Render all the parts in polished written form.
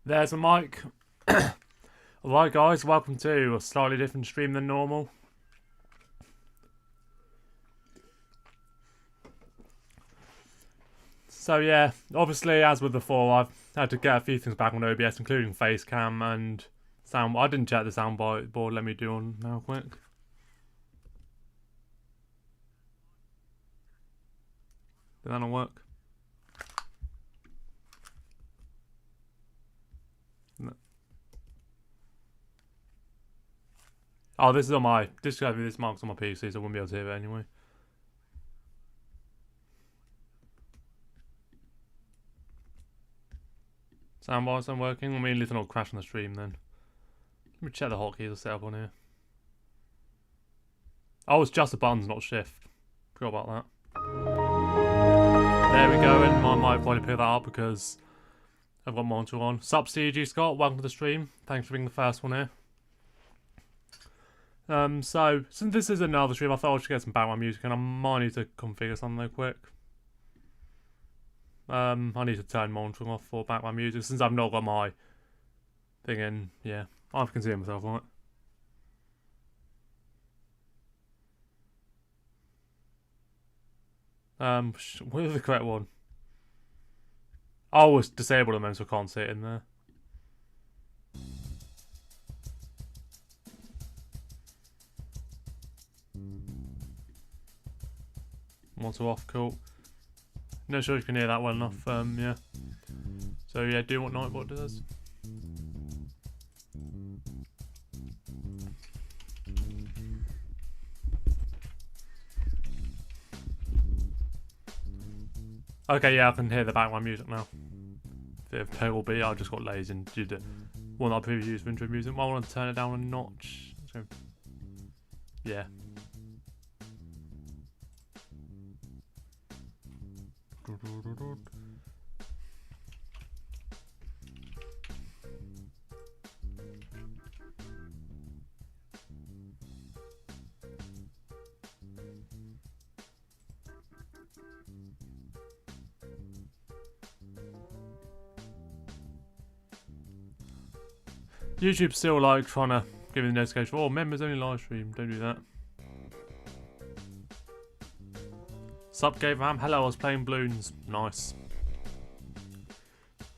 There's a mic. Alright guys, welcome to a slightly different stream than normal. So yeah, obviously as with before, I've had to get a few things back on OBS, including face cam and sound. I didn't check the soundboard, let me do one now quick. Did that not work? No. Oh, this is on my, this mark's on my PC, so I wouldn't be able to hear it anyway. Soundbars aren't working. I mean, at least not crash on the stream then. Let me check the hotkeys are set up on here. Oh, it's just the buttons, not shift. Forgot about that. There we go, and I might probably pick that up because I've got monitor on. Sup, CG Scott, welcome to the stream. Thanks for being the first one here. So, since this is another stream, I thought I should get some background music, and I might need to configure something though quick. I need to turn monitoring off for background music since I've not got my thing in. Yeah, I can see myself on it. Where's the correct one? Oh, it's disabled at the moment, so I can't see it in there. Monitor off, cool. No sure you can hear that well enough, yeah. So yeah, do what Nightbot does. Okay, yeah, I can hear the background music now. If there will be, I just got lazy and did the one that I previously used for intro music. I want to turn it down a notch. So, yeah. YouTube's still like trying to give me the notification. Oh, members only live stream. Don't do that. Sup, Gavraham. Hello, I was playing balloons. Nice.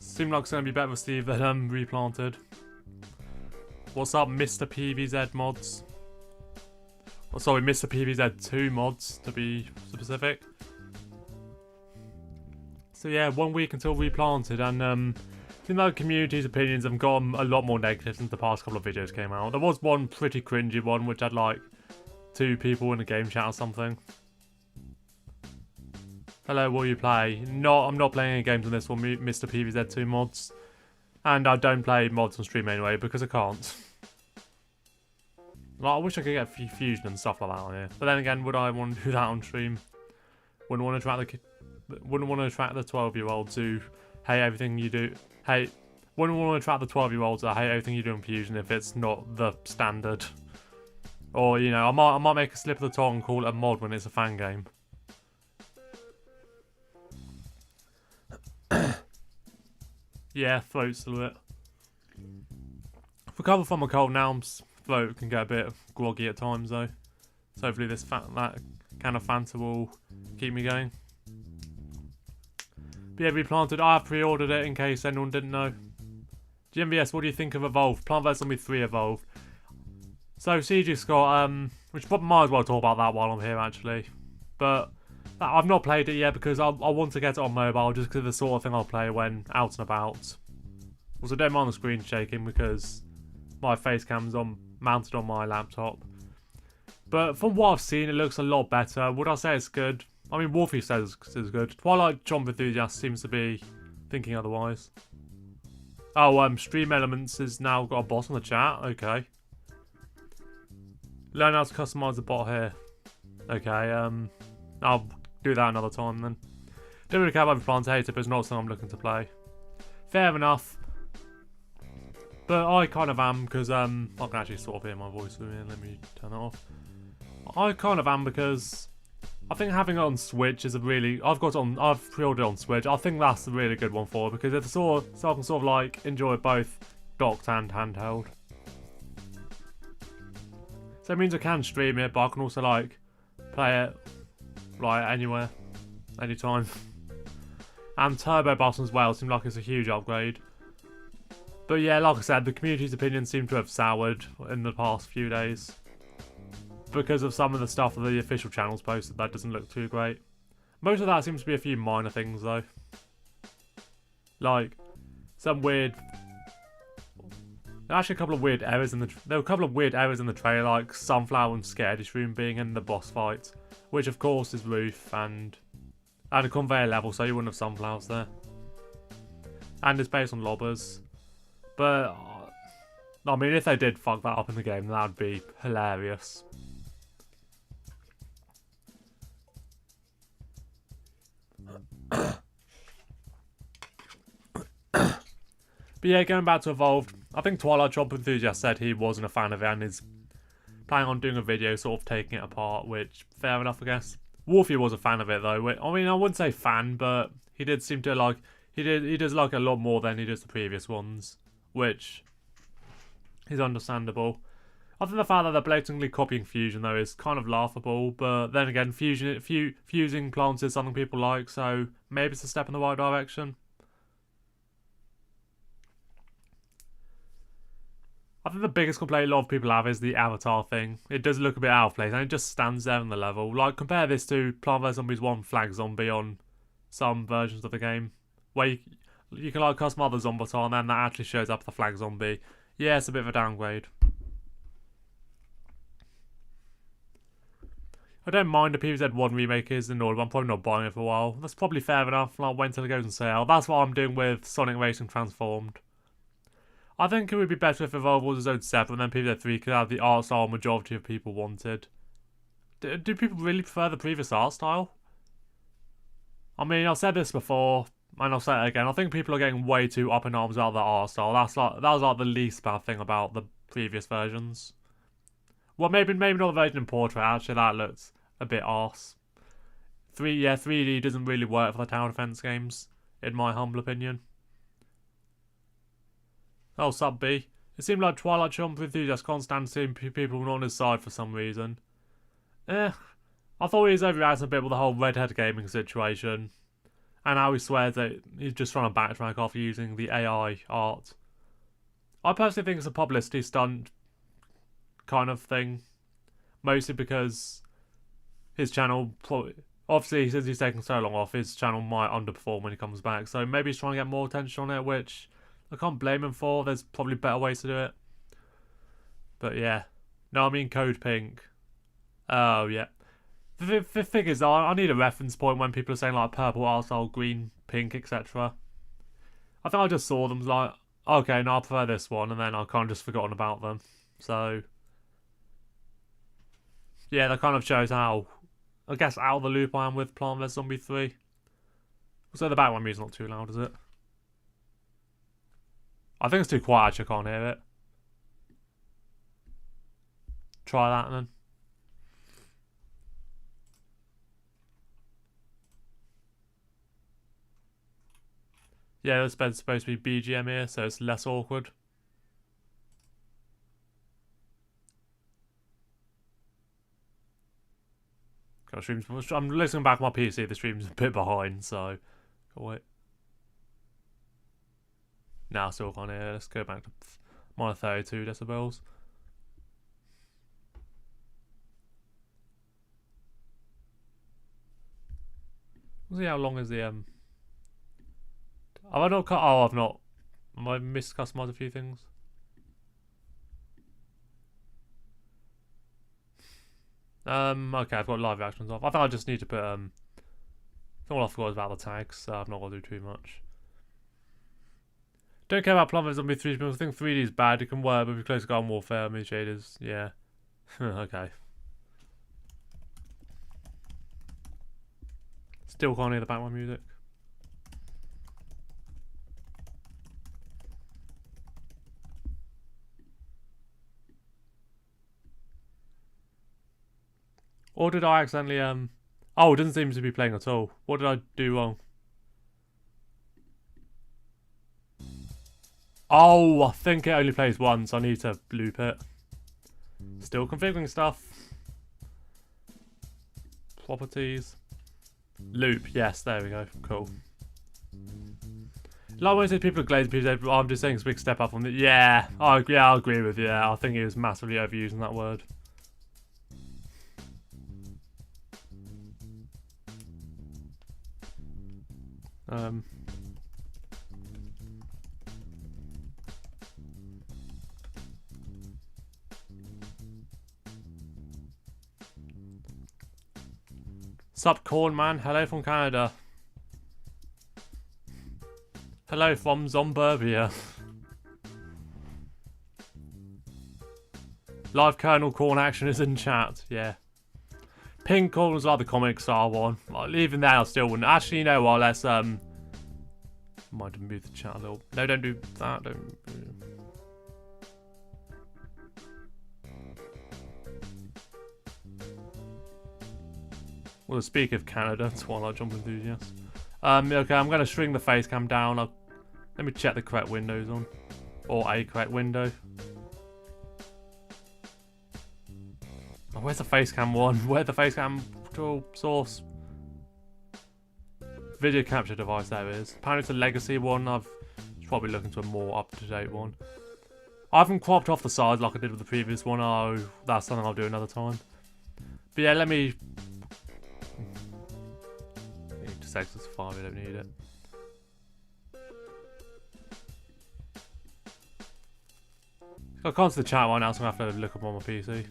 Seemed like it's going to be better with Steve than Replanted. What's up, Mr. PVZ mods? Oh, sorry, Mr. PVZ2 mods, to be specific. So yeah, 1 week until Replanted, and seems like the community's opinions have gotten a lot more negative since the past couple of videos came out. There was one pretty cringy one, which had like 2 people in a game chat or something. Hello, will you play? No, I'm not playing any games on this one, Mr. PVZ2 mods. And I don't play mods on stream anyway, because I can't. Like, I wish I could get fusion and stuff like that on here. But then again, would I want to do that on stream? Wouldn't want to attract the 12-year-olds who hate everything you do. Wouldn't want to attract the 12-year-olds that hate everything you do in Fusion if it's not the standard. Or, you know, I might make a slip of the tongue and call it a mod when it's a fan game. Yeah, throat's a little bit. Recover from a cold now, throat can get a bit groggy at times though. So hopefully that kind of Fanta will keep me going. But yeah, Replanted, I have pre-ordered it in case anyone didn't know. GMVS, what do you think of Evolve? Plant vs Zombie 3 Evolve. So CG Scott, which might as well talk about that while I'm here actually. But I've not played it yet because I want to get it on mobile just because it's the sort of thing I'll play when out and about. Also, don't mind the screen shaking because my face cam's mounted on my laptop. But from what I've seen, it looks a lot better. Would I say it's good? I mean, Wolfie says it's good. Twilight Jump Enthusiast seems to be thinking otherwise. Oh, Stream Elements has now got a bot on the chat. Okay. Learn how to customize the bot here. Okay, I'll do that another time then. Don't really care about Replanted, but it's not something I'm looking to play. Fair enough. But I kind of am, because I can actually sort of hear my voice through here. Let me turn that off. I kind of am because I think having it on Switch is a really... I've pre-ordered it on Switch. I think that's a really good one for it, because it's so I can sort of like enjoy both docked and handheld. So it means I can stream it, but I can also like play it like anywhere, anytime. And turbo button as well seems like it's a huge upgrade. But yeah, like I said, the community's opinions seem to have soured in the past few days. Because of some of the stuff that the official channels posted that doesn't look too great. Most of that seems to be a few minor things though. Like, some weird... Actually a couple of weird errors in the... There were a couple of weird errors in the trailer, like Sunflower and Scaredest Room being in the boss fight. Which of course is roof and a conveyor level, so you wouldn't have sunflowers there. And it's based on lobbers. But, I mean, if they did fuck that up in the game, that would be hilarious. But yeah, going back to Evolved, I think Twilight Chomp Enthusiast said he wasn't a fan of it and is planning on doing a video sort of taking it apart, which, fair enough, I guess. Wolfie was a fan of it though. I mean, I wouldn't say fan, but he did seem to like... He does like a lot more than he does the previous ones, which is understandable. I think the fact that they're blatantly copying Fusion though is kind of laughable, but then again, fusing plants is something people like, so maybe it's a step in the right direction. I think the biggest complaint a lot of people have is the avatar thing. It does look a bit out of place and it just stands there in the level. Like, compare this to Plant vs Zombies 1 Flag Zombie on some versions of the game, where you can like customize the Zombatar and then that actually shows up the Flag Zombie. Yeah, it's a bit of a downgrade. I don't mind the PVZ1 remake is in order, but I'm probably not buying it for a while. That's probably fair enough, like wait until it goes on sale. That's what I'm doing with Sonic Racing Transformed. I think it would be better if Evolve was its own separate and then PVZ3 could have the art style majority of people wanted. Do people really prefer the previous art style? I mean, I've said this before, and I'll say it again. I think people are getting way too up in arms about the art style. That was like the least bad thing about the previous versions. Well, maybe not the version in Portrait. Actually, that looks a bit arse. 3D doesn't really work for the tower defense games, in my humble opinion. Oh, sub B. It seemed like Twilight Chomp Enthusiast can't stand seeing people not on his side for some reason. I thought he was overreacting a bit with the whole redhead gaming situation. And how he swears that he's just trying to backtrack after using the AI art. I personally think it's a publicity stunt kind of thing. Mostly because his channel, obviously since he's taken so long off, his channel might underperform when he comes back. So maybe he's trying to get more attention on it, which I can't blame him for. There's probably better ways to do it. But yeah. No, I mean Code Pink. Oh, yeah. The thing is, I need a reference point when people are saying like purple, arsehole, green, pink, etc. I think I just saw them like, okay, no, I prefer this one, and then I kind of just forgotten about them. So, yeah, that kind of shows how, I guess, out of the loop I am with Plant vs Zombie 3. So the background music's not too loud, is it? I think it's too quiet, actually, I can't hear it. Try that then. Yeah, it's supposed to be BGM here, so it's less awkward. I'm listening back on my PC, the stream's a bit behind, so... Wait. Now, still can't hear. Let's go back to minus 32 decibels. Let's see how long is the Have I not cut? Oh, I've not. Have I miscustomized a few things? Okay, I've got live reactions off. I think I just need to put I think all I forgot was about the tags, so I've not got to do too much. Don't care about Plumber Zombie 3 because I think 3D is bad. It can work, but if you close Garden Warfare, mid shaders, yeah. Okay. Still can't hear the background music. Or did I accidentally Oh, it doesn't seem to be playing at all. What did I do wrong? Oh, I think it only plays once. I need to loop it. Still configuring stuff. Properties. Loop. Yes, there we go. Cool. Like when I say people are glazed, people say, I'm just saying it's a big step up on the... Yeah, I agree with you. Yeah, I think he was massively overusing that word. Sup, Corn Man? Hello from Canada. Hello from Zomburbia. Live Colonel Corn action is in chat. Yeah. Pink Corn was like the comic style one. Like, even then, I still wouldn't. Actually, you know what? Let's might have moved the chat a little. No, don't do that. Don't. Well, speak of Canada, Twilight Jump Enthusiast. Okay, I'm going to string the face cam down. Let me check the correct windows on. Or a correct window. Oh, where's the face cam one? Where's the face cam tool source? Video capture device, there it is. Apparently it's a legacy one. I've probably looking to a more up-to-date one. I haven't cropped off the sides like I did with the previous one. Oh, that's something I'll do another time. But yeah, let me... Just exit the file, we don't need it. I can't see the chat right now, so I'm going to have to look up on my PC.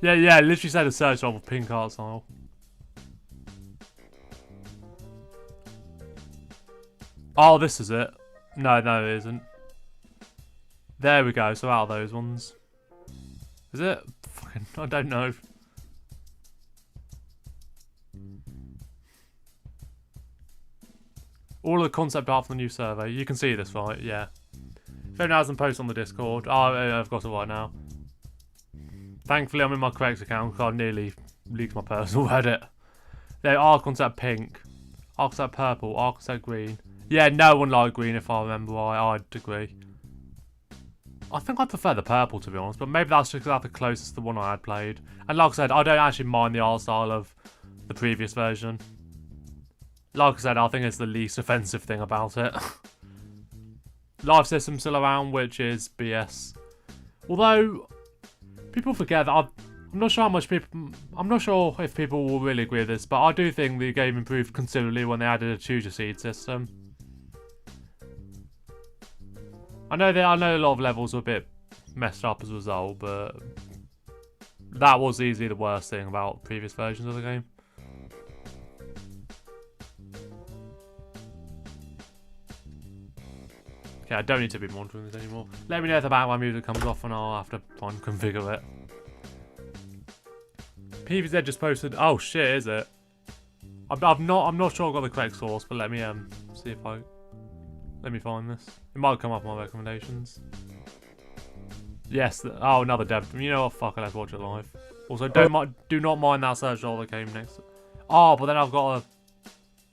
Yeah, literally said a search of pink art style. Oh, this is it. No, it isn't. There we go, so out of those ones. Is it? Fucking, I don't know. All of the concept art from the new survey. You can see this, right? Yeah. If anyone hasn't posted on the Discord. Oh, I've got it right now. Thankfully, I'm in my correct account because I nearly leaked my personal Reddit. There are concept pink, concept purple, concept green. Yeah, no one liked green if I remember right. I'd agree. I think I prefer the purple to be honest, but maybe that's just because that's the closest to the one I had played. And like I said, I don't actually mind the art style of the previous version. Like I said, I think it's the least offensive thing about it. Live system's still around, which is BS. Although... people forget that I'm not sure how much people... I'm not sure if people will really agree with this, but I do think the game improved considerably when they added a choose your seed system. I know a lot of levels were a bit messed up as a result, but that was easily the worst thing about previous versions of the game. Okay, I don't need to be monitoring this anymore. Let me know if the background music comes off and I'll have to try and configure it. PVZ just posted. Oh shit, is it? I'm not sure I've got the correct source, but let me see if let me find this. It might come up on my recommendations. Yes. Oh, another dev. You know what? Fuck it. Let's watch it live. Also, do not mind that search all that came next. Oh, but then I've got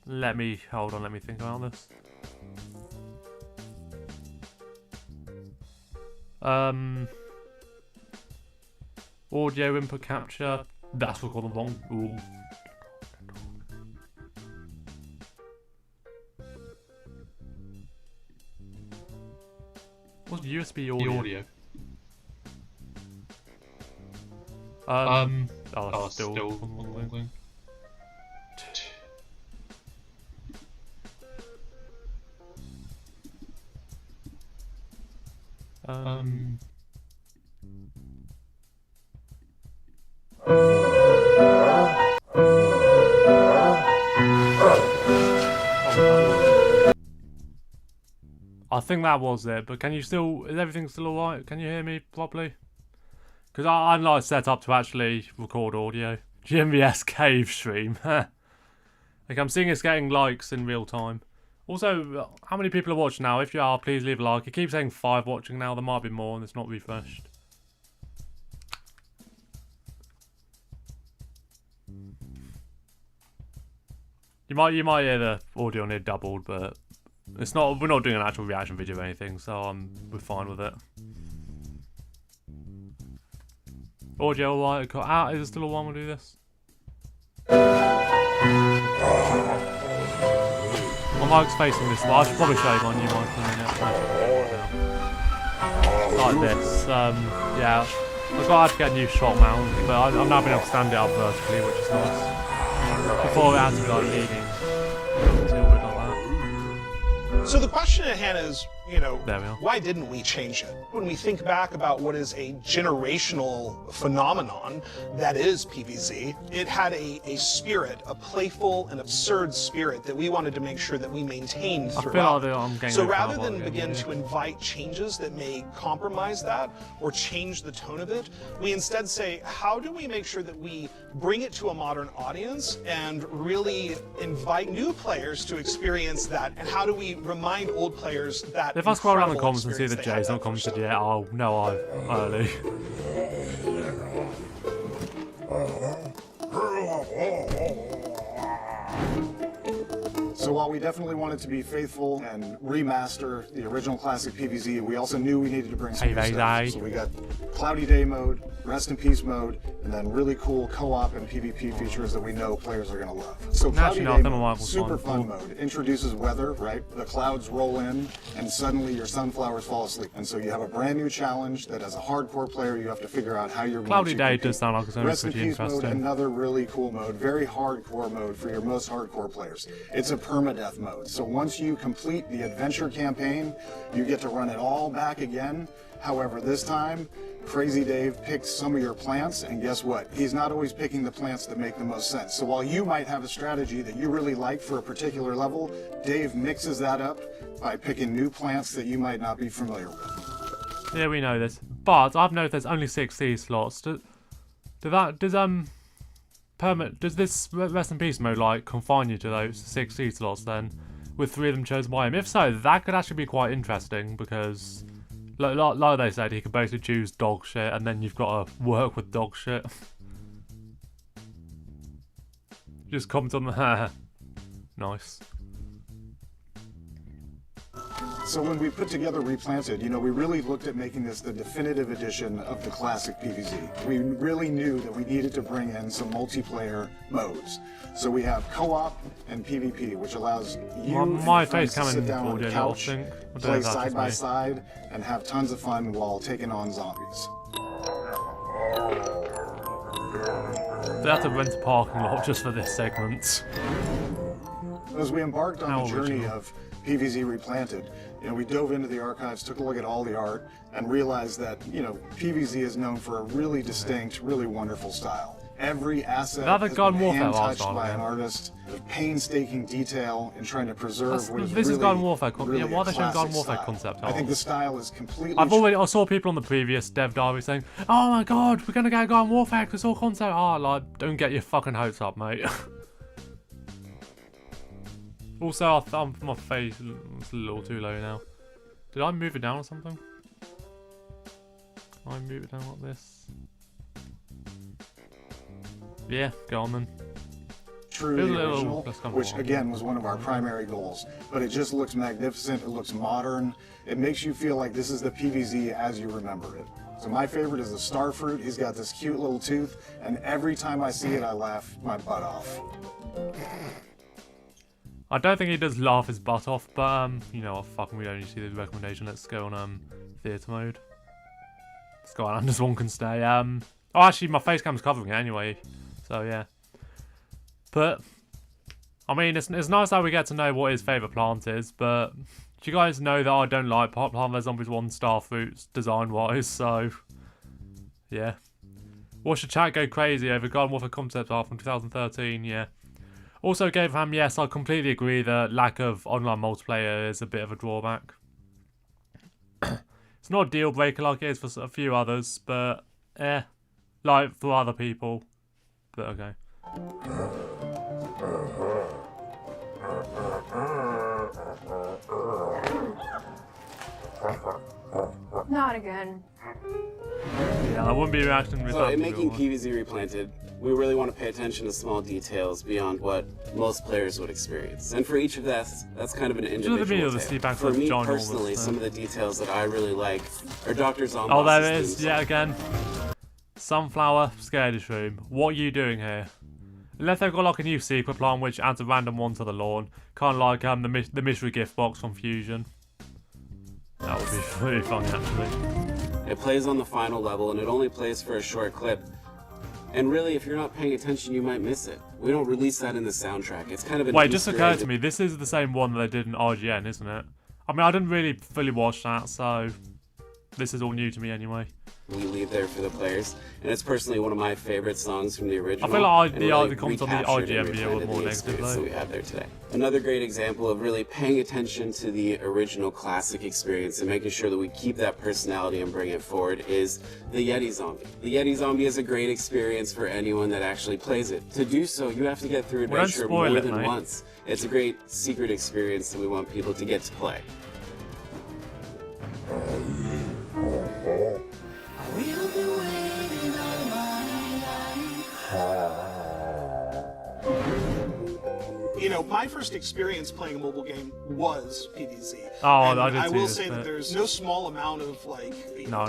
to. Hold on. Let me think about this. Audio input capture. That's what I call them wrong. Ooh. What's USB audio? Oh, still. I think that was it, but can you still... Is everything still alright? Can you hear me properly? Because I'm like set up to actually record audio. GMVS cave stream. Like I'm seeing it's getting likes in real time. Also, how many people are watching now? If you are, please leave a like. It keeps saying 5 watching now. There might be more and it's not refreshed. You might hear the audio on it doubled, but it's not. We're not doing an actual reaction video or anything, so we're fine with it. Audio alright? Out. Is it still a one? We'll do this. My mic's facing this way. I should probably show you my new mic in a minute. Like this. Yeah. I've got to get a new shot mount, but I'm now being able to stand it up vertically, which is nice. Before it had to be like leaning. So the question at hand is, you know, there we are. Why didn't we change it? When we think back about what is a generational phenomenon that is PvZ, it had a spirit, a playful and absurd spirit that we wanted to make sure that we maintained throughout. So rather than begin to invite changes that may compromise that or change the tone of it, we instead say, how do we make sure that we bring it to a modern audience and really invite new players to experience that? And how do we remind old players that if I scroll around the comments and see that Jay's not commented yet, oh no, I'm early. So while we definitely wanted to be faithful and remaster the original classic PvZ, we also knew we needed to bring some new stuff. So we got Cloudy Day mode, Rest in Peace mode, and then really cool co-op and PvP features that we know players are going to love. So Cloudy Day mode, super fun mode, introduces weather, right? The clouds roll in and suddenly your sunflowers fall asleep. And so you have a brand new challenge that as a hardcore player you have to figure out how you're going to Cloudy Day does sound like it's Rest in Peace mode, another really cool mode, very hardcore mode for your most hardcore players. It's a permadeath mode. So once you complete the adventure campaign, you get to run it all back again. However, this time, Crazy Dave picks some of your plants, and guess what? He's not always picking the plants that make the most sense. So while you might have a strategy that you really like for a particular level, Dave mixes that up by picking new plants that you might not be familiar with. Yeah, we know this. But I've noticed there's only 6 seed slots. Does this Rest in Peace mode like confine you to those 6 seed slots then, with 3 of them chosen by him? If so, that could actually be quite interesting because, like they said, he could basically choose dog shit and then you've got to work with dog shit. Just comment on the hair. Nice. So when we put together Replanted, you know, we really looked at making this the definitive edition of the classic PvZ. We really knew that we needed to bring in some multiplayer modes. So we have co-op and PvP, which allows you to sit down on the couch, play side by side, and have tons of fun while taking on zombies. They have to rent a parking lot just for this segment. As we embarked on the journey of PvZ Replanted, you know, we dove into the archives, took a look at all the art, and realized that, you know, PvZ is known for a really distinct, really wonderful style. Every asset has been hand-touched by an artist, with painstaking detail in trying to preserve what is this is Garden Warfare. Really yeah, why are they showing Garden Warfare style. concept art? I think the style is completely. I saw people on the previous dev diary saying, "Oh my god, we're gonna get Garden Warfare because it's all concept art." Like, don't get your fucking hopes up, mate. Also, my face is a little too low now. Did I move it down or something? Can I move it down like this? Yeah, go on then. True to the original, which again was one of our primary goals. But it just looks magnificent, it looks modern. It makes you feel like this is the PvZ as you remember it. So my favorite is the Starfruit. He's got this cute little tooth, and every time I see it, I laugh my butt off. I don't think he does laugh his butt off, but you know, fucking we don't need to see this recommendation. Let's go on theatre mode. Let's go on, this one can stay. Oh, actually, my face cam's covering it anyway, so yeah. But I mean, it's nice that we get to know what his favourite plant is, but you guys know that I don't like Plant vs Zombies 1 Starfruits design-wise, so yeah. Watch the chat go crazy over Garden Warfare concept art from 2013, yeah. Also, Gabraham, yes, I completely agree that lack of online multiplayer is a bit of a drawback. It's not a deal breaker like it is for a few others, but like for other people. But okay. Not again. Yeah, that wouldn't be reacting. So, in making PvZ Replanted, We really want to pay attention to small details beyond what most players would experience. And for each of us, that's kind of an individual tale. For me personally, some of the details that I really like are Dr. Zombos. Oh, there it is, yet again. Sunflower, Scaredy Room. What are you doing here? Unless they've got like a new secret plan which adds a random one to the lawn. Kind of like the mystery gift box from Fusion. That would be really fun, actually. It plays on the final level, and it only plays for a short clip. And really, if you're not paying attention, you might miss it. We don't release that in the soundtrack. It's kind of an Wait, it just occurred to me, this is the same one that they did in RGN, isn't it? I mean, I didn't really fully watch that, so this is all new to me anyway. We leave there for the players, and it's personally one of my favorite songs from the original. I feel like the comments on the IGN video were more negative though. That we have there today. Another great example of really paying attention to the original classic experience and making sure that we keep that personality and bring it forward is the Yeti Zombie. The Yeti Zombie is a great experience for anyone that actually plays it. To do so, you have to get through adventure more than once. It's a great secret experience that we want people to get to play. We'll be waiting all my life. You know, my first experience playing a mobile game was PvZ. Oh, and I did I see will this say that there's no small amount of like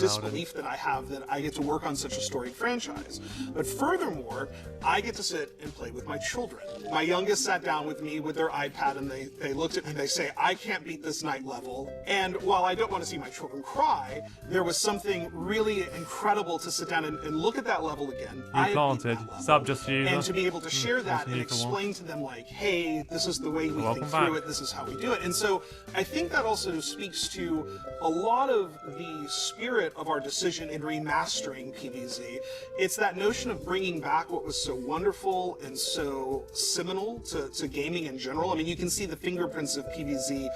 disbelief that I have that I get to work on such a storied franchise. But furthermore, I get to sit and play with my children. My youngest sat down with me with their iPad and they looked at me and they say, I can't beat this night level. And while I don't want to see my children cry, there was something really incredible to sit down and look at that level again. Replanted, sub just user. And to be able to share that and explain to them like, hey, this is the way we think through it, this is how we do it. And so I think that also speaks to a lot of the spirit of our decision in remastering PvZ. It's that notion of bringing back what was so wonderful and so seminal to gaming in general. I mean, you can see the fingerprints of PvZ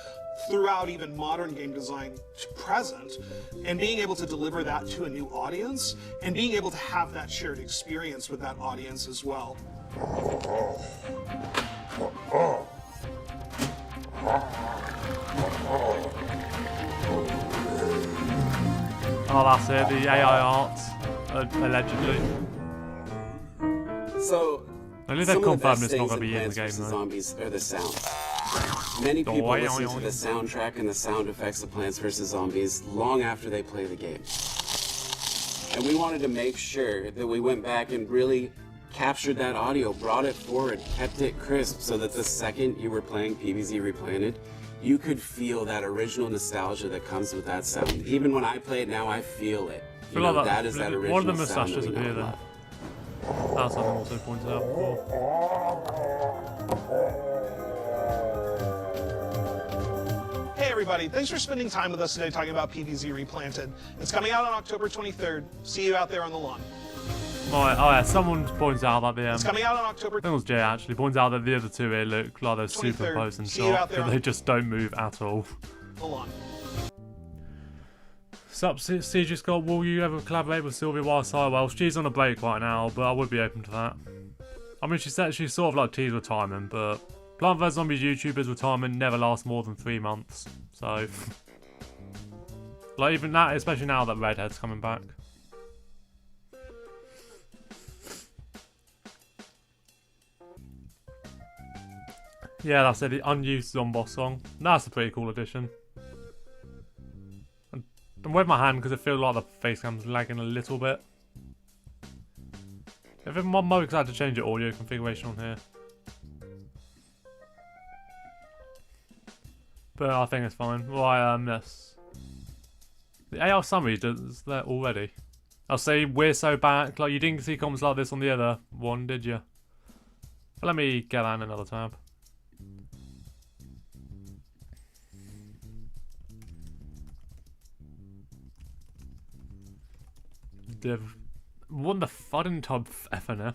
throughout even modern game design to present, and being able to deliver that to a new audience and being able to have that shared experience with that audience as well. Oh, that's it, the AI art, allegedly. So, at least they've confirmed it's not going to be in the game, though. Zombies are the sounds. Many people listen to the soundtrack and the sound effects of Plants vs. Zombies long after they play the game. And we wanted to make sure that we went back and really captured that audio, brought it forward, kept it crisp, so that the second you were playing PvZ Replanted, you could feel that original nostalgia that comes with that sound. Even when I play it now, I feel it. You know, that is that original one of the sound moustaches that we appear know then. and love. That's something also pointed out before. Hey everybody, thanks for spending time with us today talking about PvZ Replanted. It's coming out on October 23rd. See you out there on the lawn. Oh yeah, someone points out that the It's coming out on October. I think it was Jay actually points out that the other two here look like they're superimposed and shot, but they just don't move at all. Hold on. Sup, CG Scott, will you ever collaborate with Sylvia Wildside? Well, she's on a break right now, but I would be open to that. I mean, she said she's sort of like teased retirement, but Plant vs Zombies YouTuber's retirement never lasts more than 3 months, so like even that, especially now that Redhead's coming back. Yeah, that's it, the unused Zomboss song. That's a pretty cool addition. I'm with my hand because I feel like the face cam's lagging a little bit. If it mod mode, because I had to change the audio configuration on here. But I think it's fine. Right, yes. The AI summary does that already. I'll say we're so back. Like, you didn't see comments like this on the other one, did you? But let me get that in another tab. What the fudding tub FNF?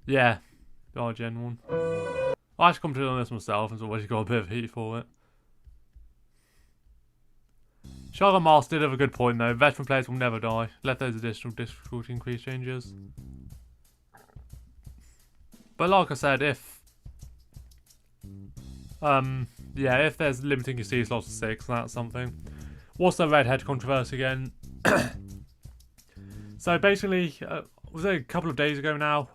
Yeah, the RGN one. I actually commented on this myself, and so always got a bit of heat for it. Shadow Mars did have a good point though. Veteran players will never die. Let those additional difficulty increase changes. But like I said, if yeah, if there's limiting your C slots to 6, that's something. What's the Redhead controversy again? So basically, was it a couple of days ago now?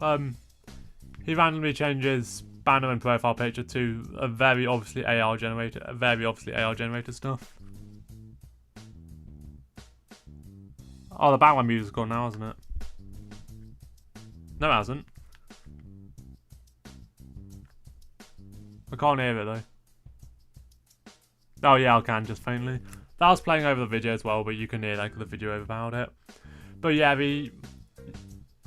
He randomly changes banner and profile picture to a very obviously AI generated stuff. Oh, the background music's gone now, hasn't it? No, it hasn't. I can't hear it though. Oh yeah, I can just faintly. That was playing over the video as well, but you can hear like the video about it. But yeah, he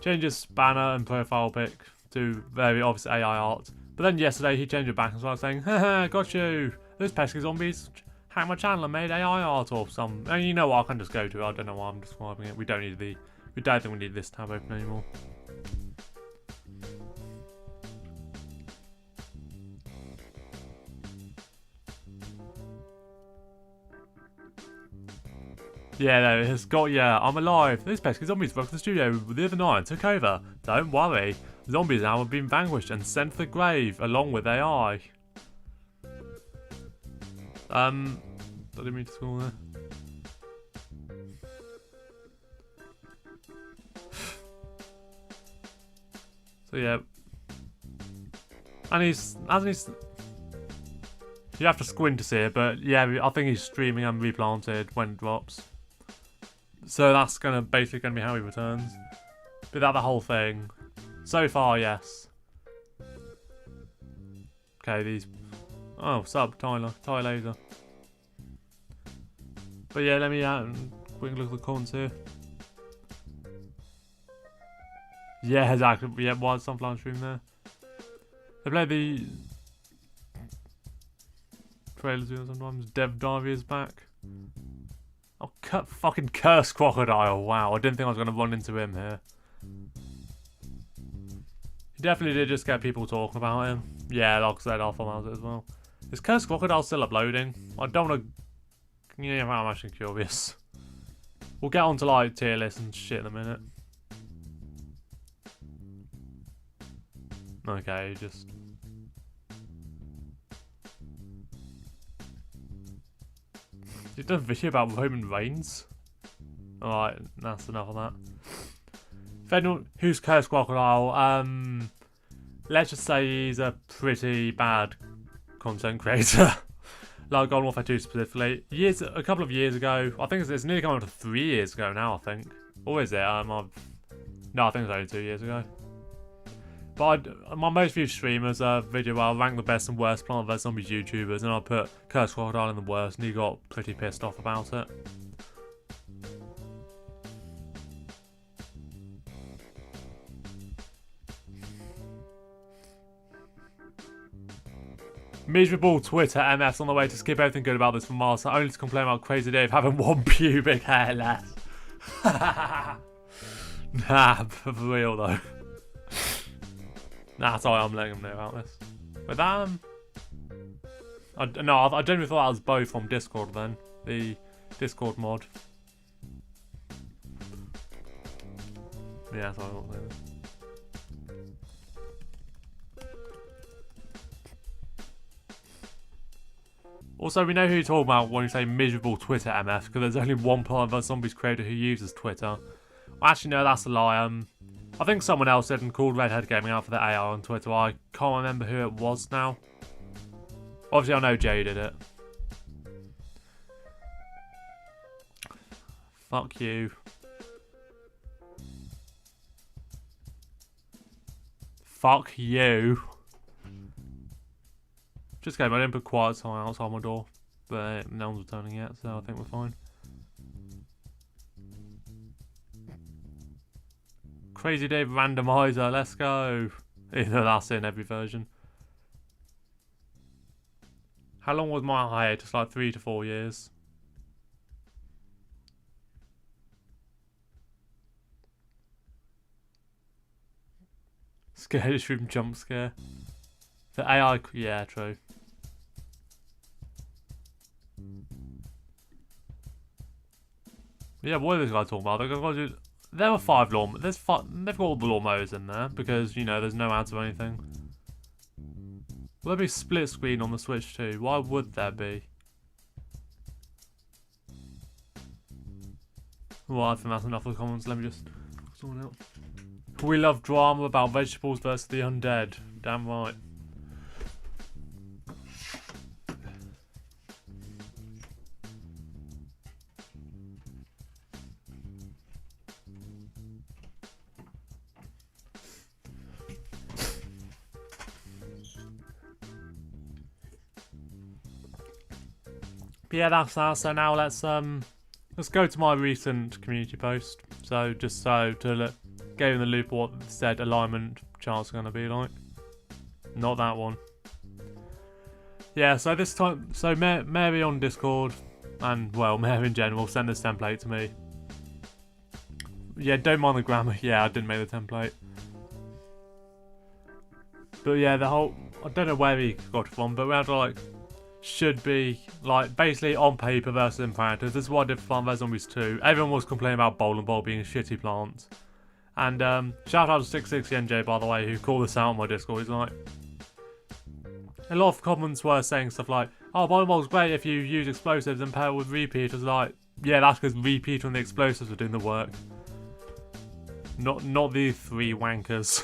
changes banner and profile pic to very obvious AI art. But then yesterday he changed it back and started saying, haha, got you. Those pesky zombies hacked my channel and made AI art or some. And you know what, I can just go to it. I don't know why I'm describing it. We don't think we need this tab open anymore. Yeah, no, it's got, yeah, I'm alive. Those pesky zombies broke the studio the other night and took over. Don't worry. Zombies now have been vanquished and sent to the grave, along with AI. I didn't mean to scroll there. So yeah. And you have to squint to see it, but yeah, I think he's streaming and Replanted when it drops. So that's basically gonna be how he returns. But that the whole thing. So far, yes. Okay, these. Oh, sub Tyler Laser. But yeah, let me quick look at the comments here. Yeah, exactly. Yeah, Wild Sunflower stream there. They play the trailers sometimes. Dev Divey is back. Oh, fucking Curse Crocodile. Wow, I didn't think I was going to run into him here. He definitely did just get people talking about him. Yeah, like I said, I'll follow it as well. Is Curse Crocodile still uploading? I don't want to... Yeah, I'm actually curious. We'll get onto like tier lists and shit in a minute. Okay, just... He done a video about Roman Reigns. Alright, that's enough of that. If anyone who's Curse Crocodile, let's just say he's a pretty bad content creator. Like Golden Warfare 2 specifically. A couple of years ago, I think it's nearly coming up to 3 years ago now, I think. Or is it? No, I think it's only 2 years ago. But my most viewed stream was a video where I ranked the best and worst Plant vs Zombies YouTubers, and I put Curse Crocodile in the worst, and he got pretty pissed off about it. Miserable Twitter MS on the way to skip everything good about this from Master, only to complain about Crazy Dave having one pubic hair less. Nah, for real though. Nah, sorry, I'm letting him know about this. But that, I genuinely thought that was both from Discord then. The Discord mod. Yeah, sorry, I won't say this. Also, we know who you're talking about when you say miserable Twitter MF, because there's only one Plant vs Zombies creator who uses Twitter. Well, actually, no, that's a lie. I think someone else did and called Redhead Gaming out for the AI on Twitter. I can't remember who it was now. Obviously, I know Jay did it. Fuck you. Fuck you. Just kidding, I didn't put quiet time outside my door. But no one's returning yet, so I think we're fine. Crazy Dave randomizer, let's go. Even though that's in every version. How long was my hiatus? Like 3 to 4 years. Scared stream jump scare. The AI, yeah, true. Yeah, what are these guys talking about? There were 5 lawn. They've got all the lawnmowers in there because, you know, there's no ads or anything. Will there be split screen on the Switch too? Why would there be? Well, I think that's enough of the comments. Let me just someone else. We love drama about vegetables versus the undead. Damn right. But yeah, that's that. So now let's go to my recent community post. So just so to get in the loop what said alignment chart's gonna be like. Not that one. Yeah, so this time, so Mary on Discord, and well, Mary in general, sent this template to me. Yeah, don't mind the grammar. Yeah, I didn't make the template. But yeah, the whole, I don't know where he got it from, but we had like, should be like basically on paper versus in practice. This is what I did for Plant vs Zombies 2. Everyone was complaining about Bowl and Bowl being shitty plants. And shout out to 660NJ by the way, who called this out on my Discord. He's like, a lot of comments were saying stuff like, oh, Bowl and Bowl's great if you use explosives and pair it with repeaters. Like, yeah, that's because repeater and the explosives are doing the work. Not the three wankers.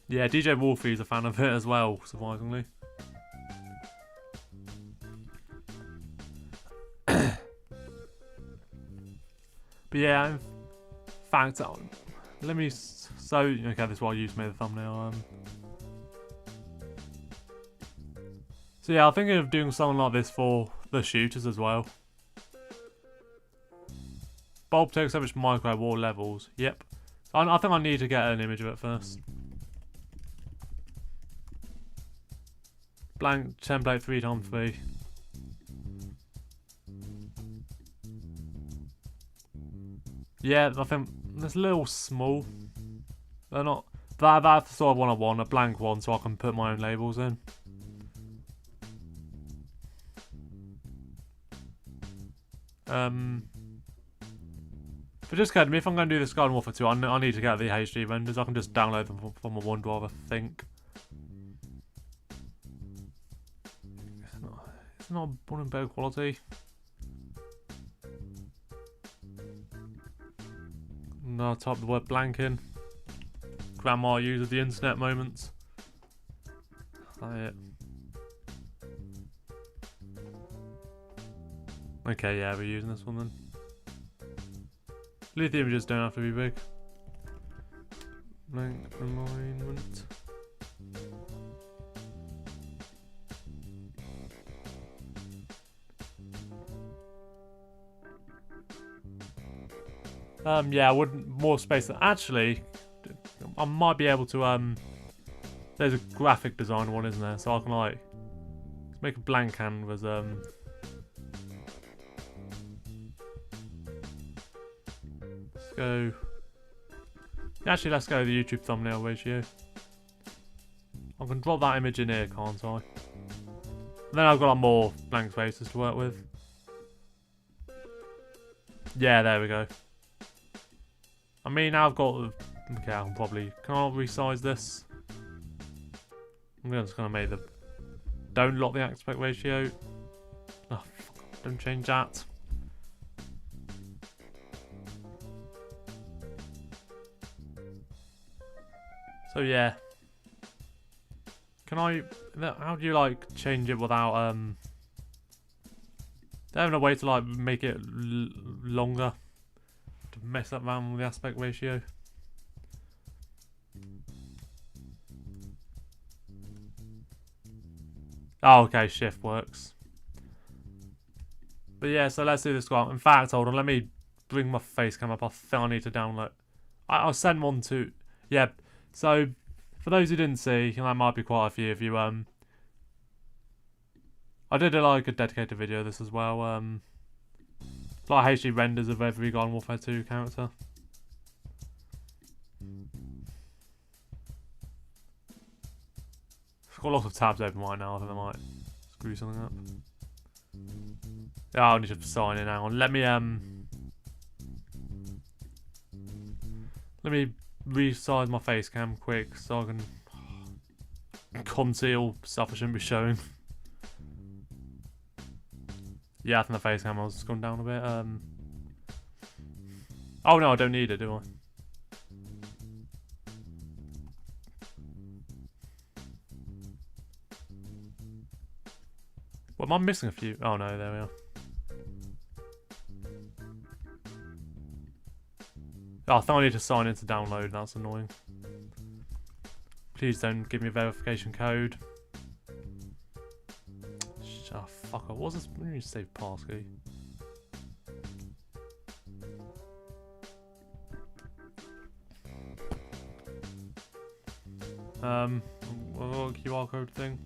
Yeah, DJ Wolfie's a fan of it as well, surprisingly. But yeah, in fact, let me. So okay, this is why I used made the thumbnail. So yeah, I'm thinking of doing something like this for the shooters as well. Bulb takes so much micro war levels. Yep. So I think I need to get an image of it first. Blank template 3x3. Yeah, I think it's a little small. They're not. That's the sort of one I want, a blank one, so I can put my own labels in. But just kidding me, if I'm going to do this Garden Warfare 2, I need to get the HD renders. I can just download them from my OneDrive, I think. It's not one in better quality. No, I'll type the word blank in. Grandma uses the internet moments. That's it. Okay, yeah, we're using this one then. At least the images don't have to be big. Blank alignment. Yeah, I would more space. Actually, I might be able to there's a graphic design one, isn't there? So I can like make a blank canvas. Let's go. Actually, let's go the YouTube thumbnail ratio. I can drop that image in here, can't I? And then I've got like, more blank spaces to work with. Yeah, there we go. I mean, now I've got. Okay, I can probably. Can I resize this? I'm just gonna make the. Don't lock the aspect ratio. Oh, fuck, don't change that. So yeah. Can I? How do you like change it without They have a way to like make it longer. To mess up around with the aspect ratio. Oh, okay, shift works. But yeah, so let's do this one. In fact, hold on, let me bring my face cam up. I think I need to download. I'll send one to. Yeah. So for those who didn't see, and that might be quite a few of you. I did like a dedicated video of this as well. Like HD renders of every Garden Warfare 2 character. I've got lots of tabs open right now. I think I might screw something up. Yeah, I'll need to sign in now. Let me resize my face cam quick so I can conceal stuff I shouldn't be showing. Yeah, I think the face cam has gone down a bit. Oh no, I don't need it, do I? What, am I missing a few? Oh no, there we are. Oh, I thought I need to sign in to download, that's annoying. Please don't give me a verification code. Oh, fuck, what was this? Let me save passkey. What QR code thing?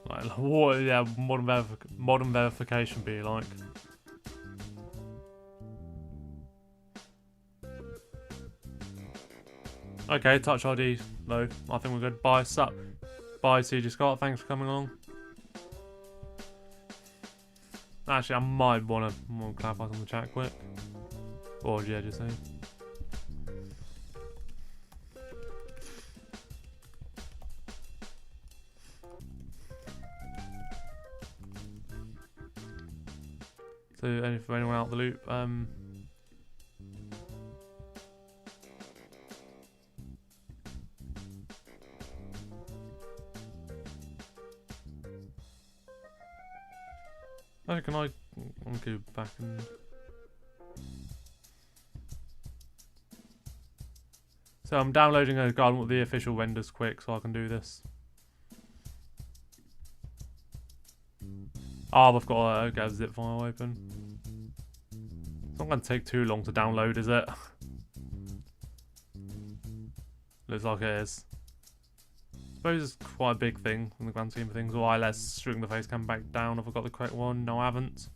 Like, what? Yeah, modern verification be like? Okay, touch ID though. I think we're good. Bye, sup. Bye, CG Scott. Thanks for coming along. Actually, I might want to clarify on the chat quick. Or yeah, just say. So, for anyone out the loop, oh, can I go back and... So I'm downloading a guide with the official renders quick so I can do this. Oh, I've got to get a zip file open. It's not going to take too long to download, is it? Looks like it is. I suppose it's quite a big thing in the grand scheme of things. Why, let's shrink the face cam back down if I got the correct one. No, I haven't.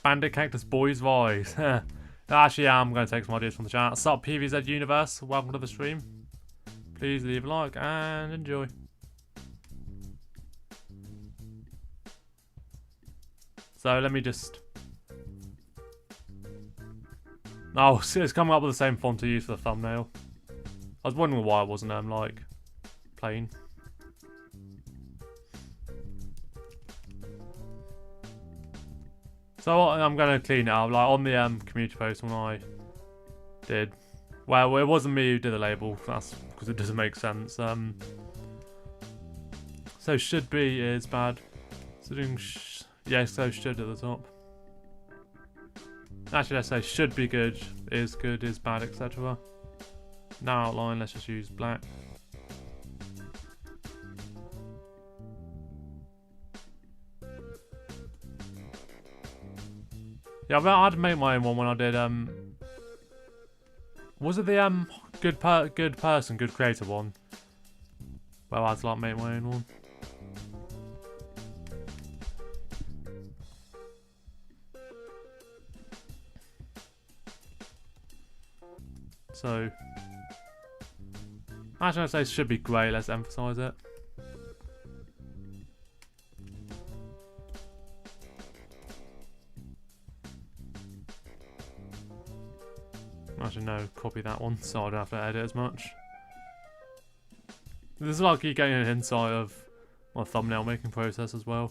Bandit Cactus Boys voice. Actually, yeah, I'm going to take some ideas from the chat. Sup, PVZ Universe. Welcome to the stream. Please leave a like and enjoy. So let me just... Oh, it's coming up with the same font to use for the thumbnail. I was wondering why it wasn't like plain. So I'm gonna clean it up. Like on the community post when I did, well, it wasn't me who did the label. That's because it doesn't make sense. So should be is bad. So doing yeah, so should at the top. Actually, let's say should be good, is bad, etc. Now outline, let's just use black. Yeah, I had to make my own one when I did, was it the, good person, good creator one? Well, I had to, like, make my own one. So, actually, I'd say it should be great. Let's emphasize it. Actually, no, copy that one so I don't have to edit as much. This is like you getting an insight of my thumbnail making process as well.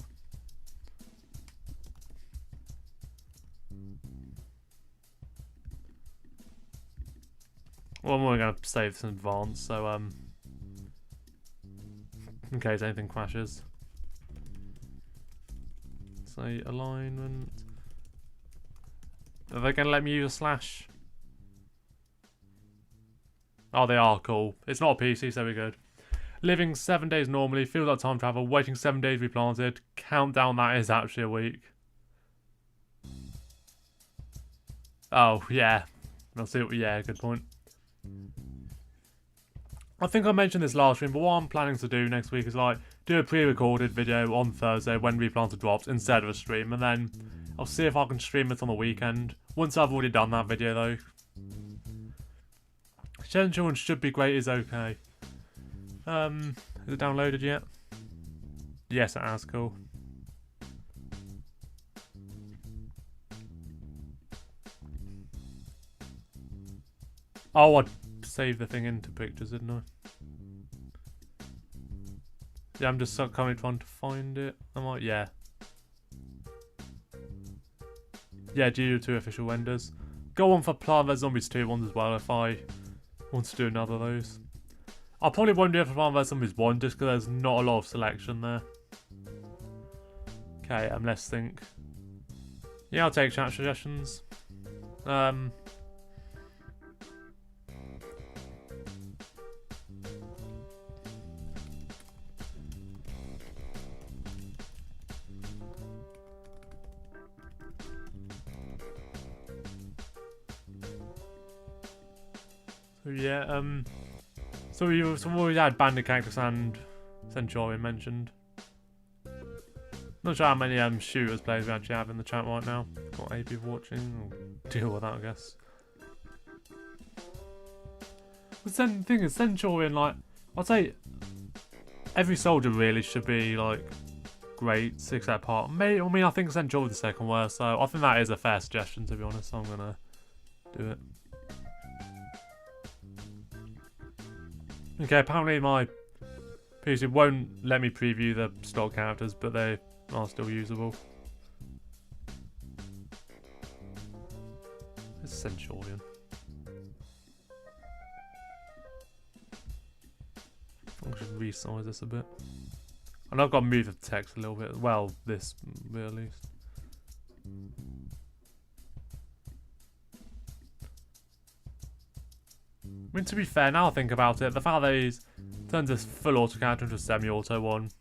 Well, I'm only going to save this in advance, so, in case anything crashes. Say alignment. Are they going to let me use a slash? Oh, they are, cool. It's not a PC, so we're good. Living 7 days normally, feels like time travel, waiting 7 days replanted. Countdown, that is actually a week. Oh, yeah. I'll see what, yeah, good point. I think I mentioned this last stream, but what I'm planning to do next week is like do a pre-recorded video on Thursday when Replanted drops instead of a stream, and then I'll see if I can stream it on the weekend. Once I've already done that video though. Essential and should be great is okay. Is it downloaded yet? Yes, it has, cool. Oh, I saved the thing into pictures, didn't I? Yeah, I'm just currently trying to find it. Yeah. Yeah, G 2 official renders. Go on for Plant vs Zombies 2 ones as well if I want to do another of those. I probably won't do it for Plant vs Zombies 1 just because there's not a lot of selection there. Okay, let's think. Yeah, I'll take chat suggestions. So yeah, so we already had Bandit Cactus and Centurion mentioned. Not sure how many shooters players we actually have in the chat right now. Got 8 people watching. I'll deal with that, I guess. The thing is, Centurion, like, I'd say every soldier really should be like great, 6 out part. I mean, I think Centurion's the second worst, so I think that is a fair suggestion, to be honest. So I'm gonna do it. Okay, apparently my PC won't let me preview the stock characters, but they are still usable. It's Centurion. I should resize this a bit. And I've got to move the text a little bit. Well, this bit at least. I mean, to be fair, now I think about it, the fact that he's turned this full auto character into a semi-auto one,